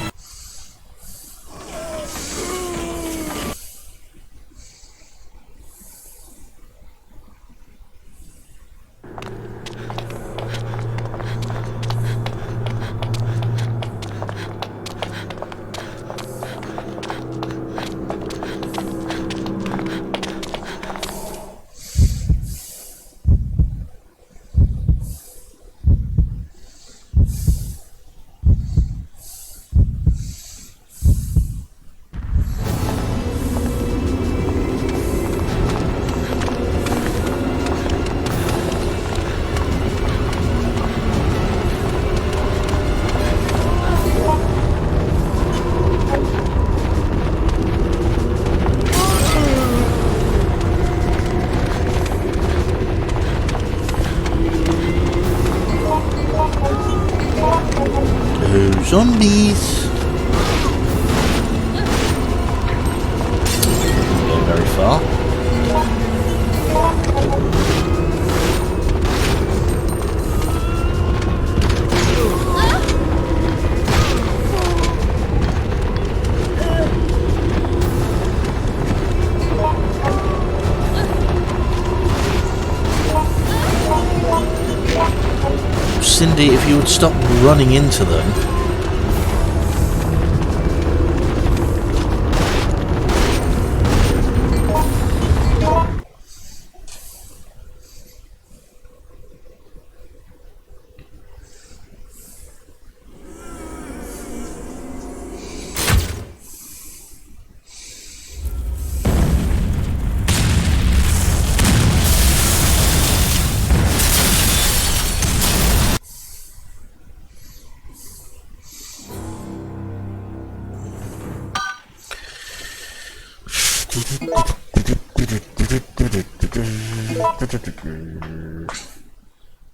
Zombies. Didn't go very far. Cindy, if you would stop running into them.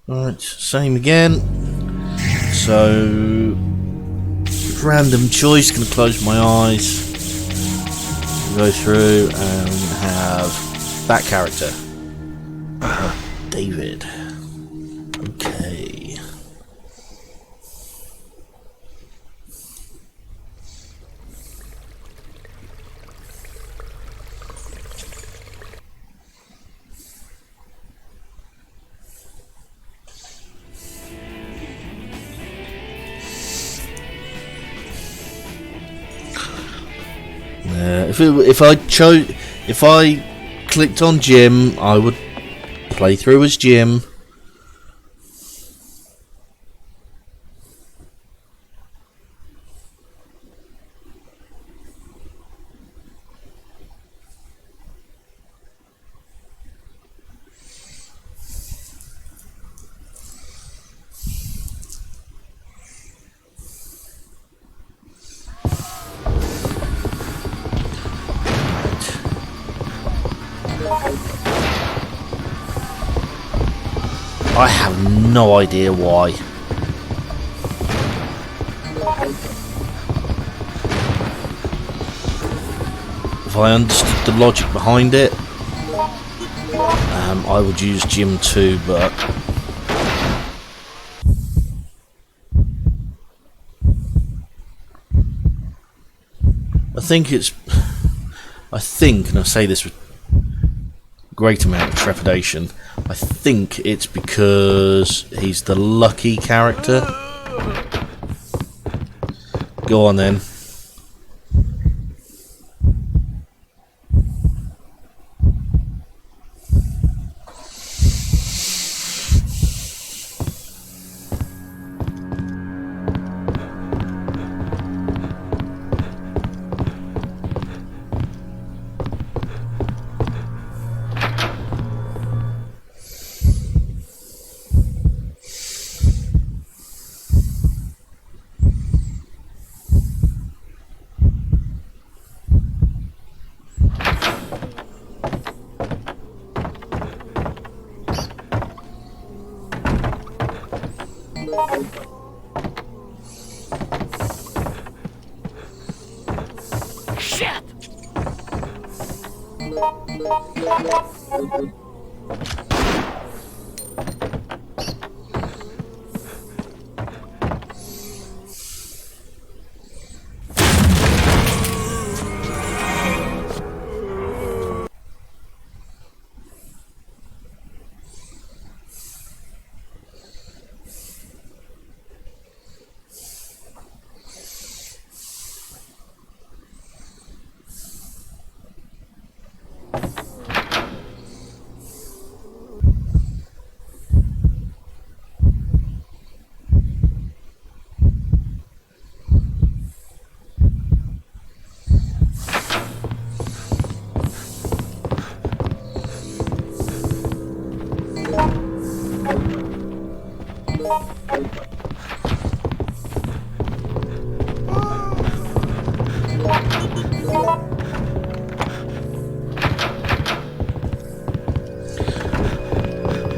Right, same again. So, random choice, gonna close my eyes, go through, and have that character. David. Okay. If I clicked on Jim, I would play through as Jim. I have no idea why. If I understood the logic behind it, I would use Jim too, but I think, and I say this with great amount of trepidation, I think it's because he's the lucky character. Go on then. Shit!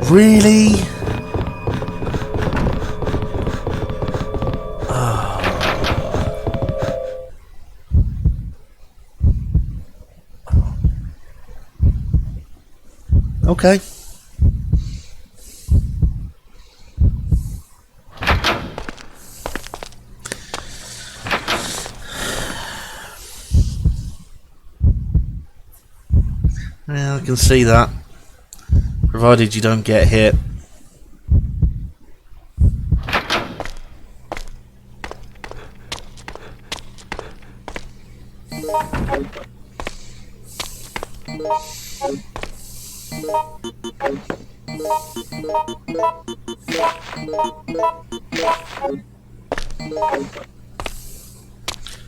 Really? Okay. Yeah, I can see that. Provided you don't get hit.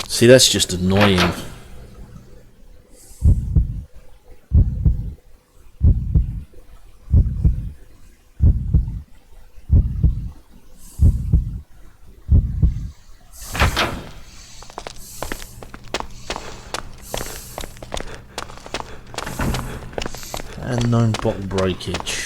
See, that's just annoying. And known bottle breakage.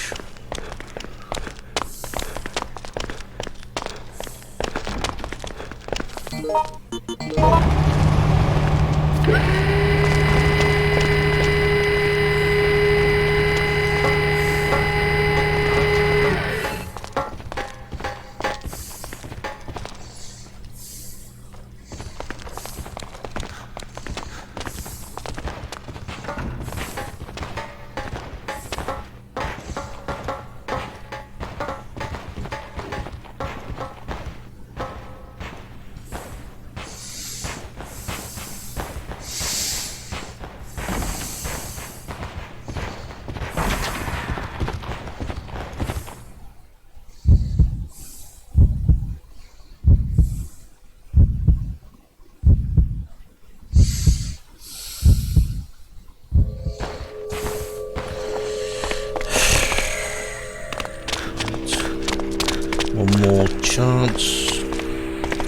One more chance.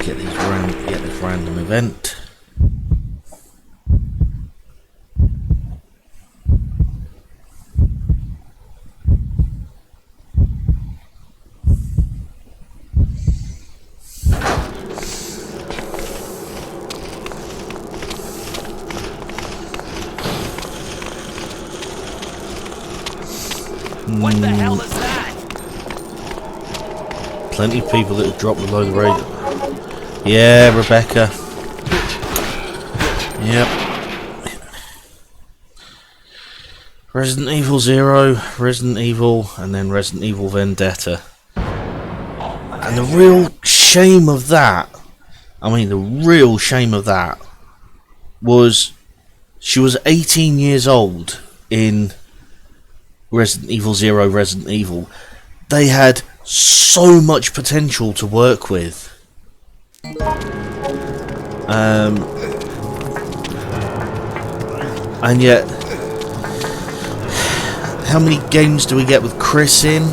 Get this random event. What the hell is that? Plenty of people that have dropped below the radar. Yeah, Rebecca. Yep. Resident Evil 0, Resident Evil, and then Resident Evil Vendetta. And the real shame of that, was she was 18 years old in Resident Evil 0, Resident Evil. They had so much potential to work with. And yet, how many games do we get with Chris in?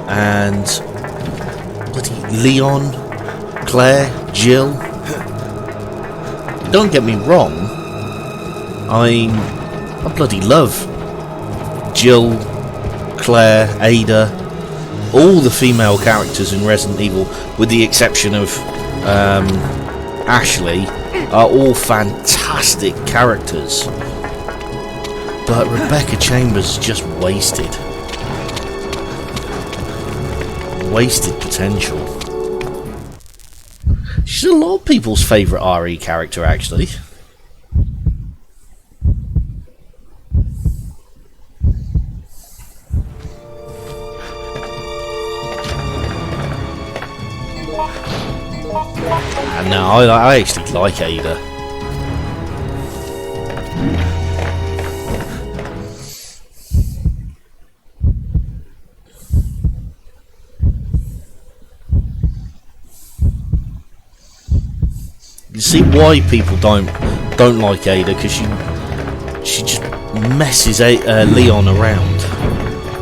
And bloody Leon, Claire, Jill. Don't get me wrong, I bloody love Jill, Claire, Ada, all the female characters in Resident Evil, with the exception of Ashley, are all fantastic characters. But Rebecca Chambers just wasted potential. She's a lot of people's favourite RE character, actually. No, I actually like Ada. You see why people don't like Ada, because she just messes Leon around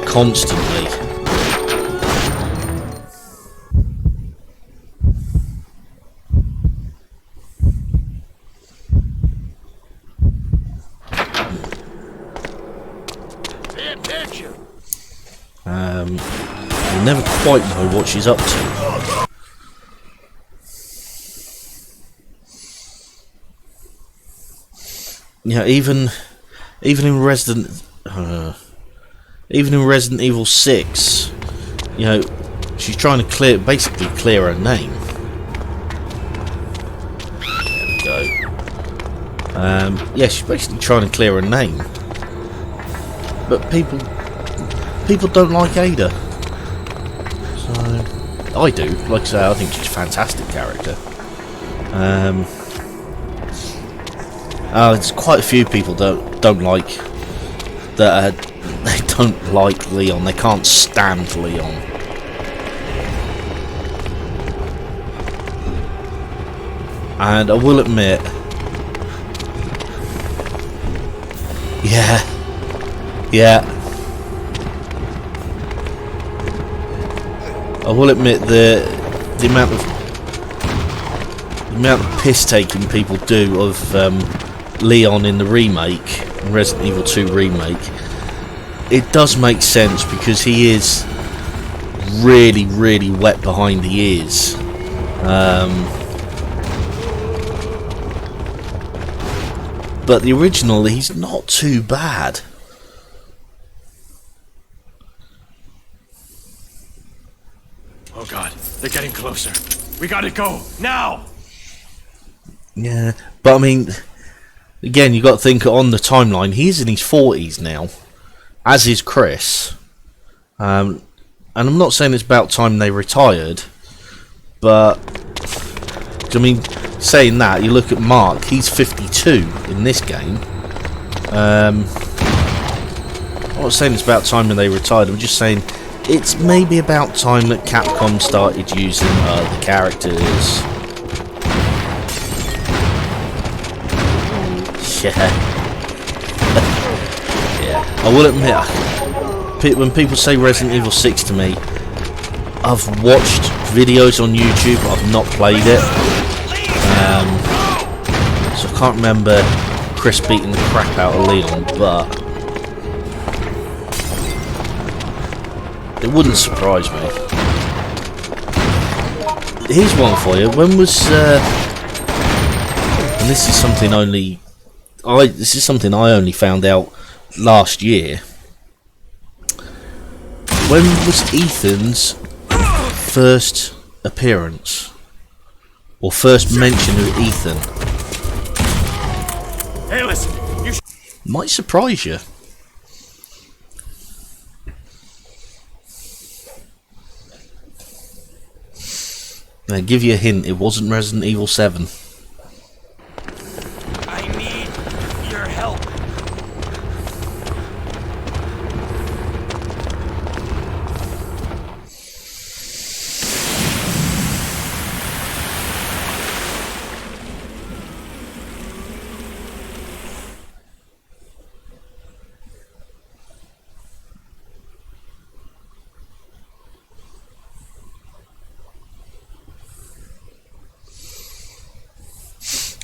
constantly. You never quite know what she's up to. You know, even in even in Resident Evil 6, you know, she's trying to basically clear her name. There we go. Yeah, she's basically trying to clear her name, but people don't like Ada. So I do. Like I say, I think she's a fantastic character. There's quite a few people don't like that. They don't like Leon. They can't stand Leon. And I will admit, yeah. I will admit the amount of piss taking people do of Leon in the remake, Resident Evil 2 remake. It does make sense because he is really, really wet behind the ears. But the original, he's not too bad. Oh god, they're getting closer. We gotta go, now! Yeah, but I mean, again, you got to think on the timeline, he's in his 40s now, as is Chris. And I'm not saying it's about time they retired, but I mean, saying that, you look at Mark, he's 52 in this game. I'm not saying it's about time when they retired, I'm just saying it's maybe about time that Capcom started using the characters. Yeah. Yeah. I will admit, when people say Resident Evil 6 to me, I've watched videos on YouTube, I've not played it. So I can't remember Chris beating the crap out of Leon, but it wouldn't surprise me. Here's one for you. When was and this is something I only found out last year. When was Ethan's first appearance? Or first mention of Ethan? Hey, listen, you Might surprise you. I'll give you a hint, it wasn't Resident Evil 7. I need your help.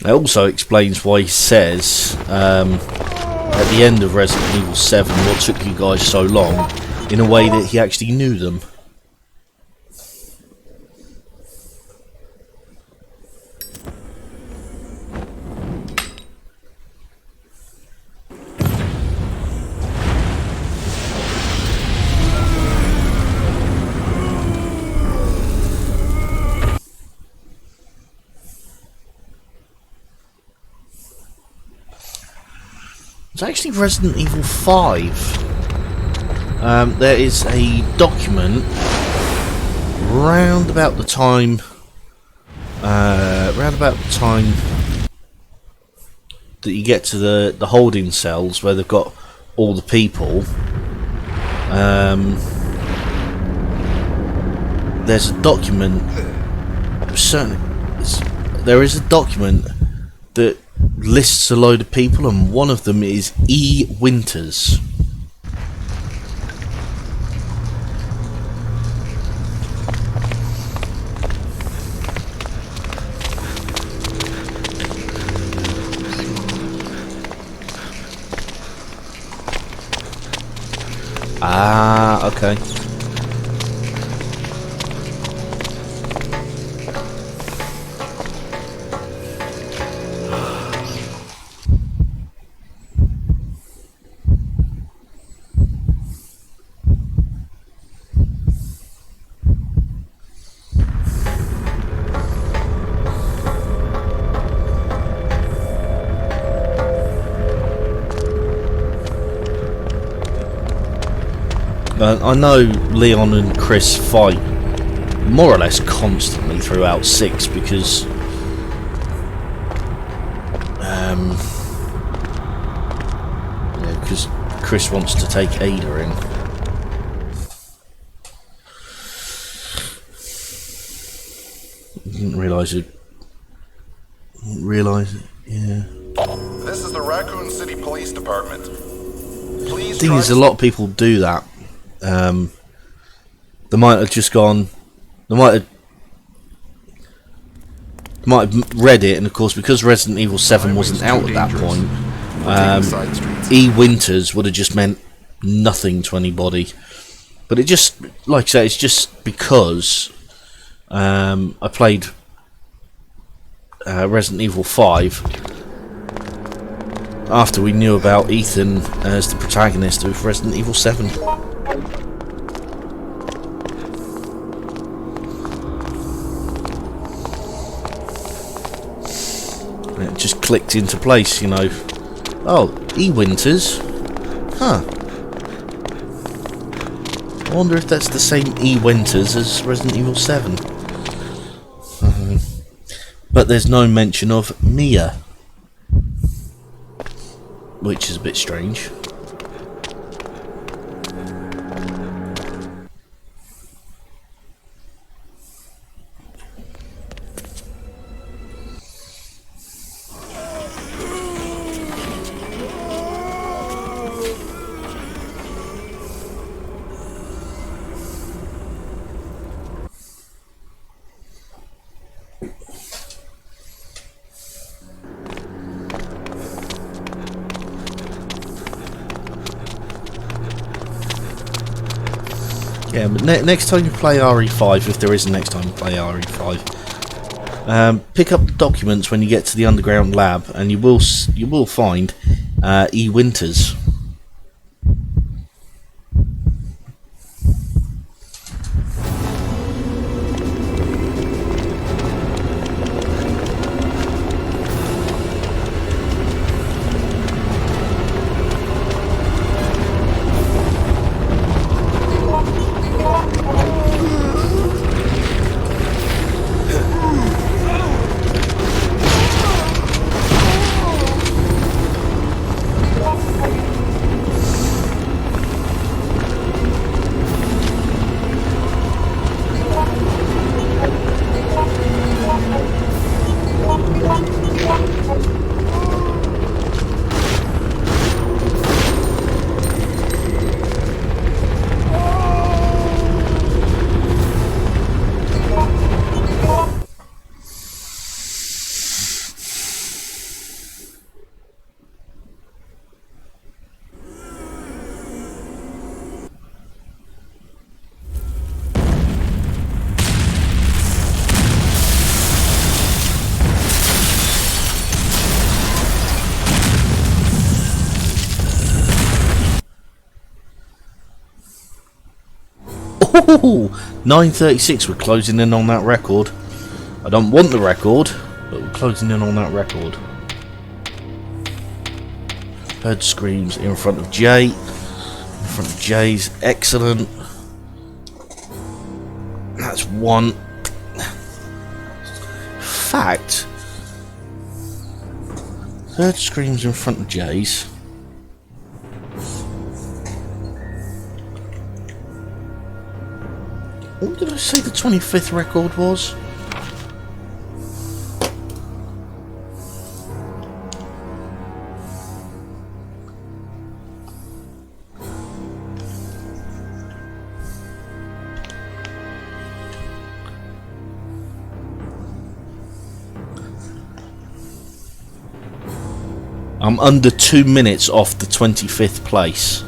It also explains why he says at the end of Resident Evil 7, what took you guys so long, in a way that he actually knew them. It's actually Resident Evil 5. There is a document round about the time that you get to the holding cells where they've got all the people. There's a document. There is a document that lists a load of people, and one of them is E. Winters. Ah, okay. I know Leon and Chris fight more or less constantly throughout 6 because because Chris wants to take Ada in. Didn't realise it. Didn't realise it. Yeah. This is the Raccoon City Police Department. Please The thing try is, a lot of people do that. They might have just gone. They might have read it, and of course, because Resident Evil 7 wasn't out at that point, taking side streets. E. Winters would have just meant nothing to anybody. But it just, like I say, it's just because I played Resident Evil 5 after we knew about Ethan as the protagonist of Resident Evil 7. And it just clicked into place, you know. Oh, E. Winters? Huh. I wonder if that's the same E. Winters as Resident Evil 7. But there's no mention of Mia, which is a bit strange. Yeah, but next time you play RE5, if there is a next time you play RE5, pick up the documents when you get to the underground lab, and you will find E. Winters. Ooh, 9:36. We're closing in on that record. I don't want the record, but we're closing in on that record. Heard screams in front of Jay. In front of Jay's excellent. That's one. Fact. Heard screams in front of Jay's. What did I say the 25th record was? I'm under 2 minutes off the 25th place.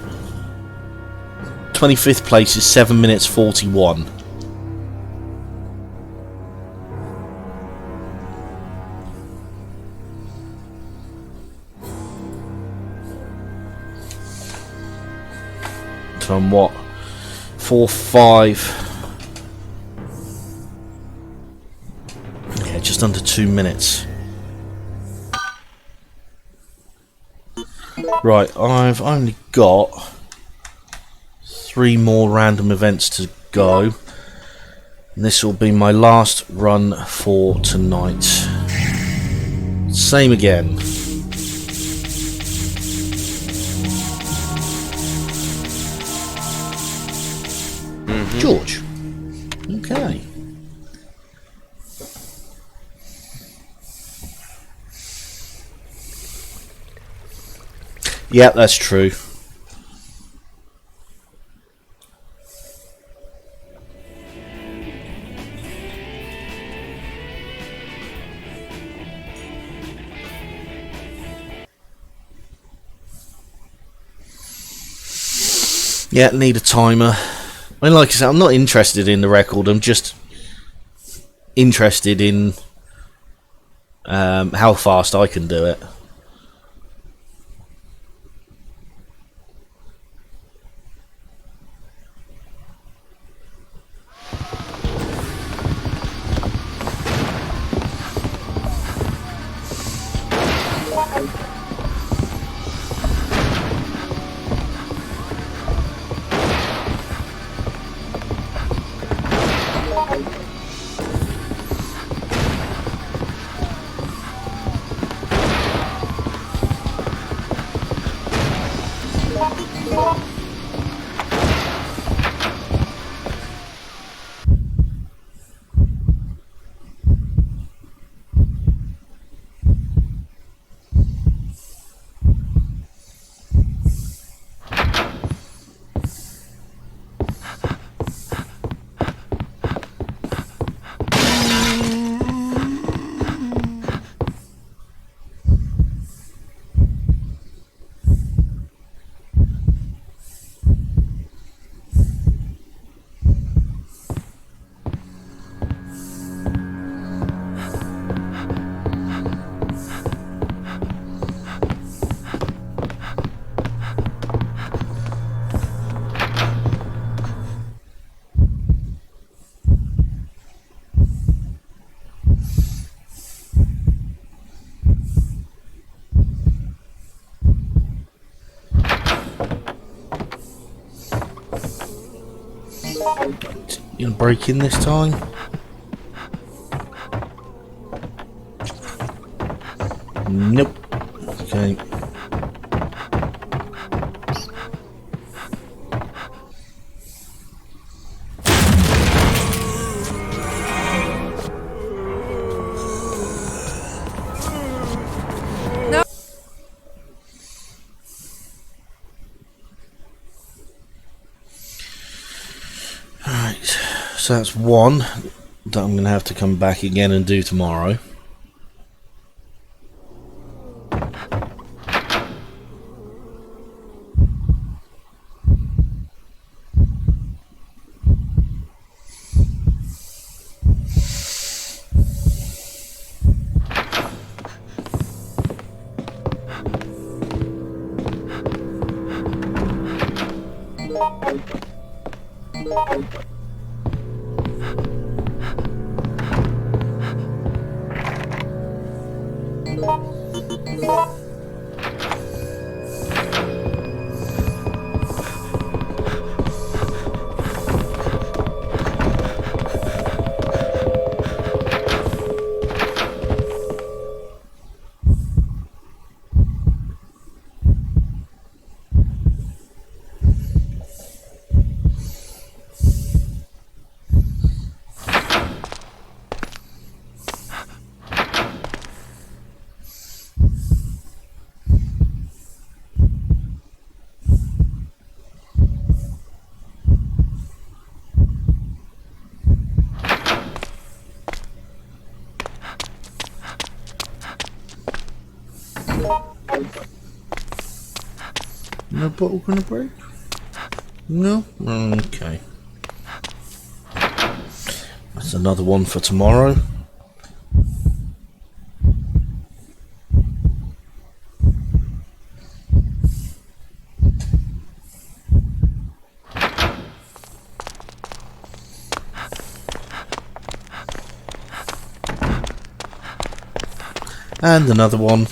25th place is 7 minutes 41. So I'm what? 4, 5. Yeah, just under 2 minutes. Right, I've only got 3 more random events to go. And this will be my last run for tonight. Same again. George. Okay. Yeah, that's true. Yeah, need a timer. I mean, like I said, I'm not interested in the record. I'm just interested in how fast I can do it. You gonna break in this time? Nope. Okay. So that's one that I'm going to have to come back again and do tomorrow. No bottle gonna break? No? Okay. That's another one for tomorrow. And another one.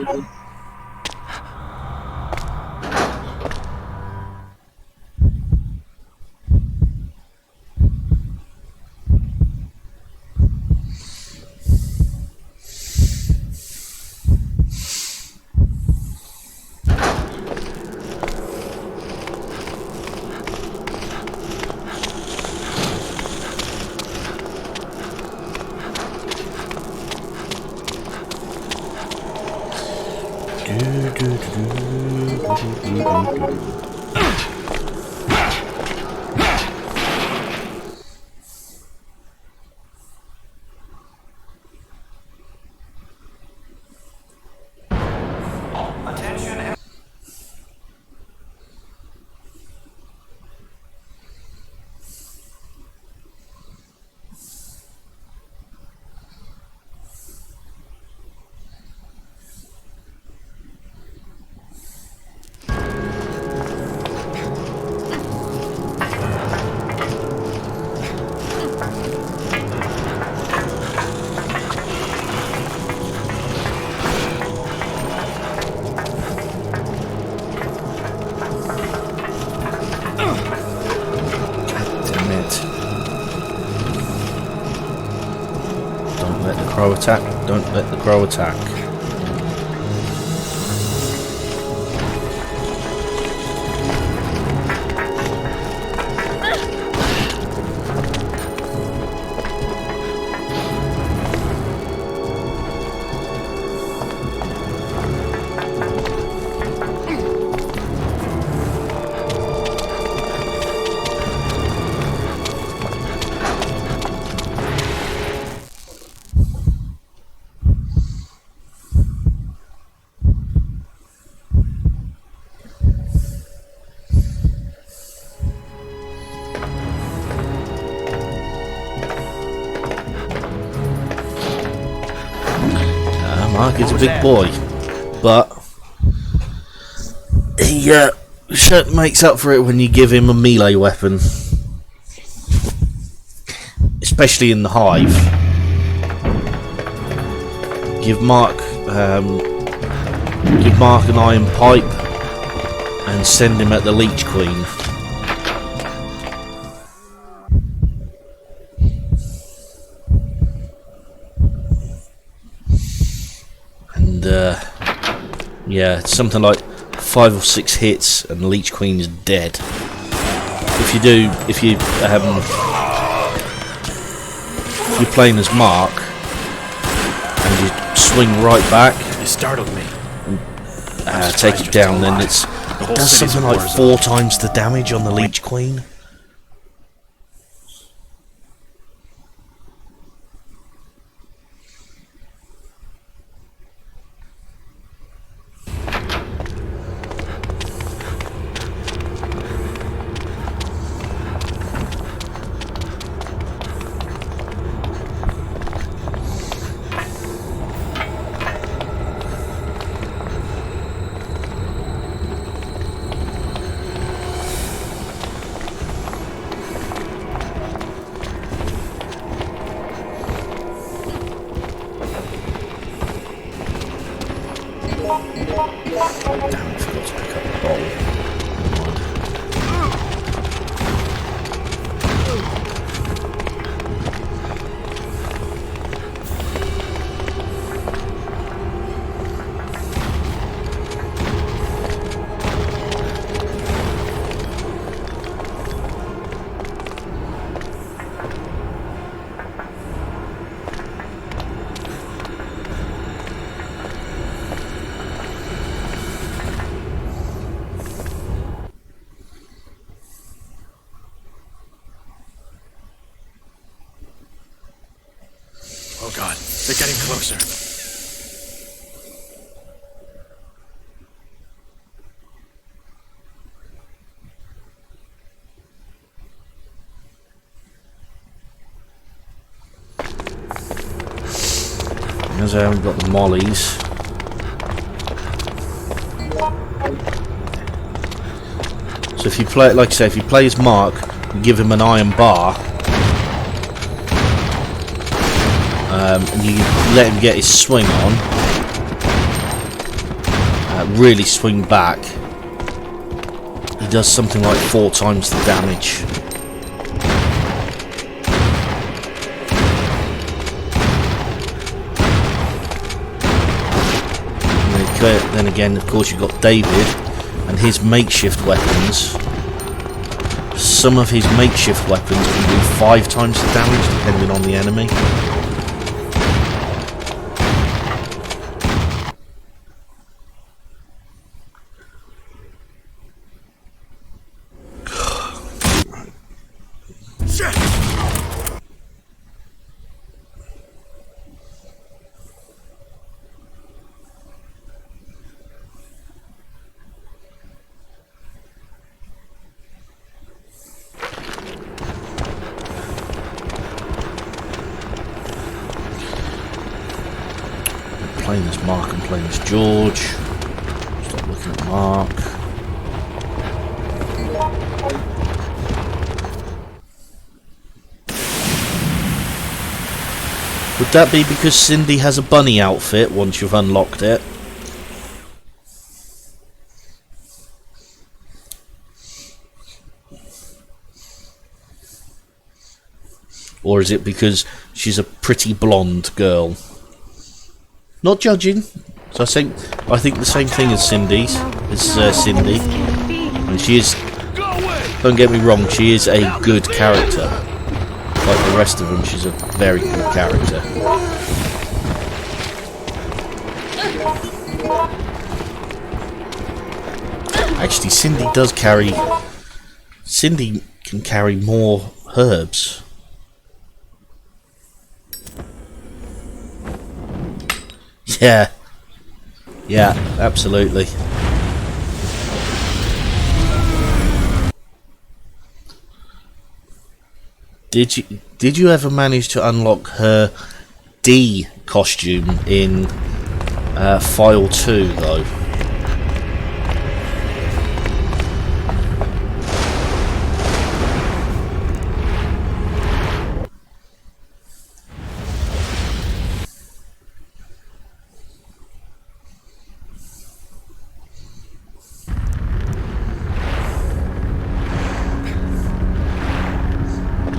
Attention. Damn it. Don't let the crow attack. Don't let the crow attack. Mark is a big boy, but he makes up for it when you give him a melee weapon, especially in the hive. Give Mark an iron pipe and send him at the Leech Queen. Yeah, it's something like 5 or 6 hits and Leech Queen is dead. If you're playing as Mark and you swing right back, You startled me. take it down, then it does something like 4 times the damage on the Leech Queen. Damn, I forgot to pick up the bowl. Oh god, they're getting closer. Because I haven't got the mollies. So if you play, like I say, if you play as Mark, you give him an iron bar, and you let him get his swing on, really swing back, he does something like 4 times the damage. And then again, of course, you've got David and his makeshift weapons. Some of his makeshift weapons can do 5 times the damage depending on the enemy. Playing as Mark and playing as George. Stop looking at Mark. Would that be because Cindy has a bunny outfit once you've unlocked it? Or is it because she's a pretty blonde girl? Not judging. So I think the same thing as Cindy's. Cindy. And she is, don't get me wrong, she is a good character. Like the rest of them, she's a very good character. Actually, Cindy can carry more herbs. Yeah, absolutely. Did you ever manage to unlock her D costume in File 2 though?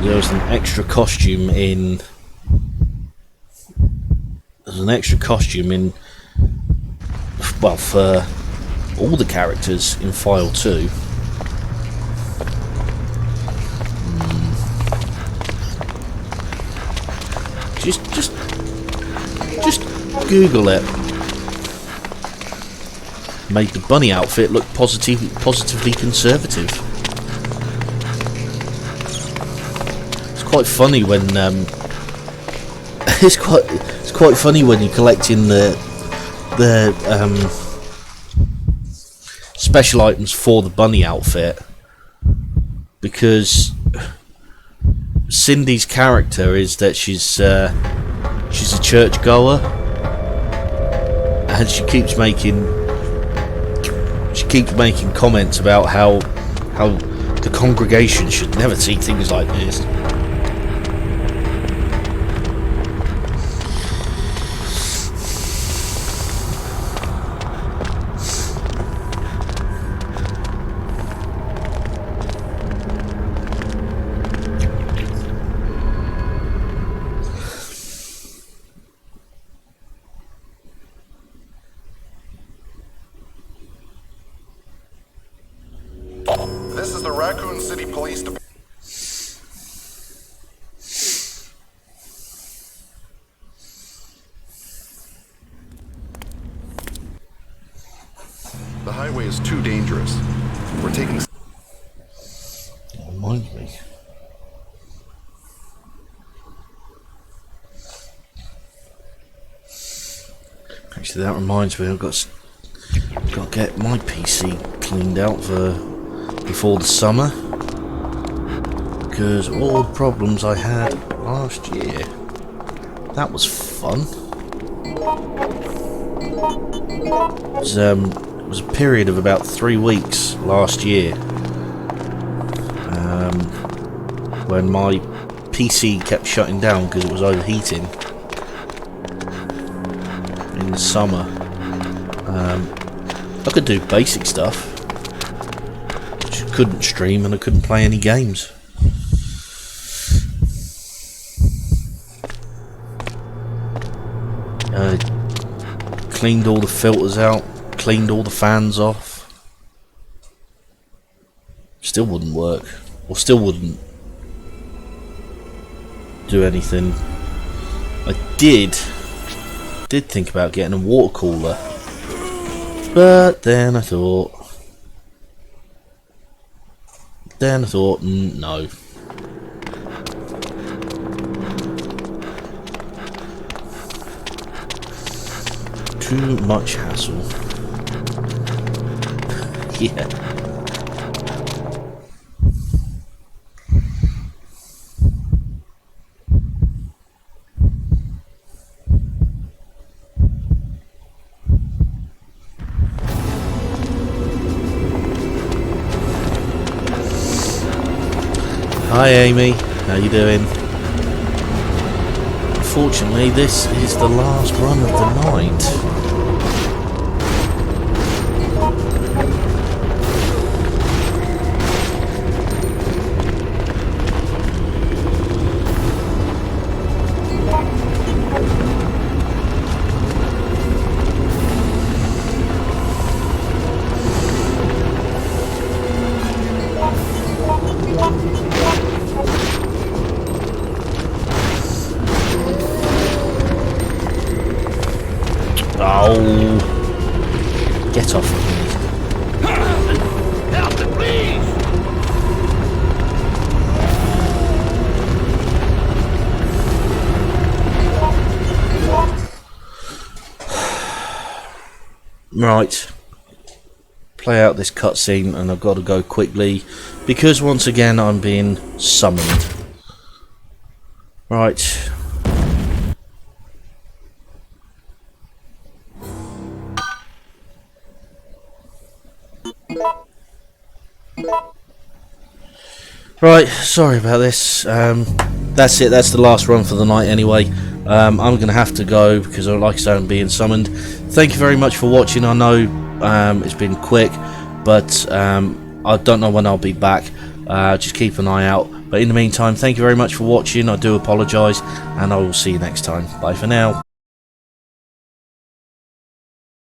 There was an extra costume in. There's an extra costume in. Well, for all the characters in File 2. Just Google it. Made the bunny outfit look positively conservative. Quite funny when it's quite funny when you're collecting the special items for the bunny outfit, because Cindy's character is that she's a church goer, and she keeps making comments about how the congregation should never see things like this. This is the Raccoon City Police Department. The highway is too dangerous. We're taking... Reminds me. Actually, that reminds me, I've got to get my PC cleaned out before the summer, because all the problems I had last year. That was fun. It was a period of about 3 weeks last year when my PC kept shutting down because it was overheating in the summer. I could do basic stuff. Just couldn't stream and I couldn't play any games. Cleaned all the filters out, cleaned all the fans off. Still wouldn't work, or still wouldn't do anything. I did think about getting a water cooler, but then I thought no. Too much hassle. Yeah. Hi Amy, how you doing? Unfortunately, this is the last run of the night. Oh, get off of me. Help me, please! Right. Play out this cutscene and I've got to go quickly because once again I'm being summoned. Right. Right, sorry about this. That's it, that's the last run for the night anyway. I'm going to have to go because, like I say, I'm being summoned. Thank you very much for watching. I know it's been quick, but I don't know when I'll be back. Just keep an eye out. But in the meantime, thank you very much for watching. I do apologise, and I will see you next time. Bye for now.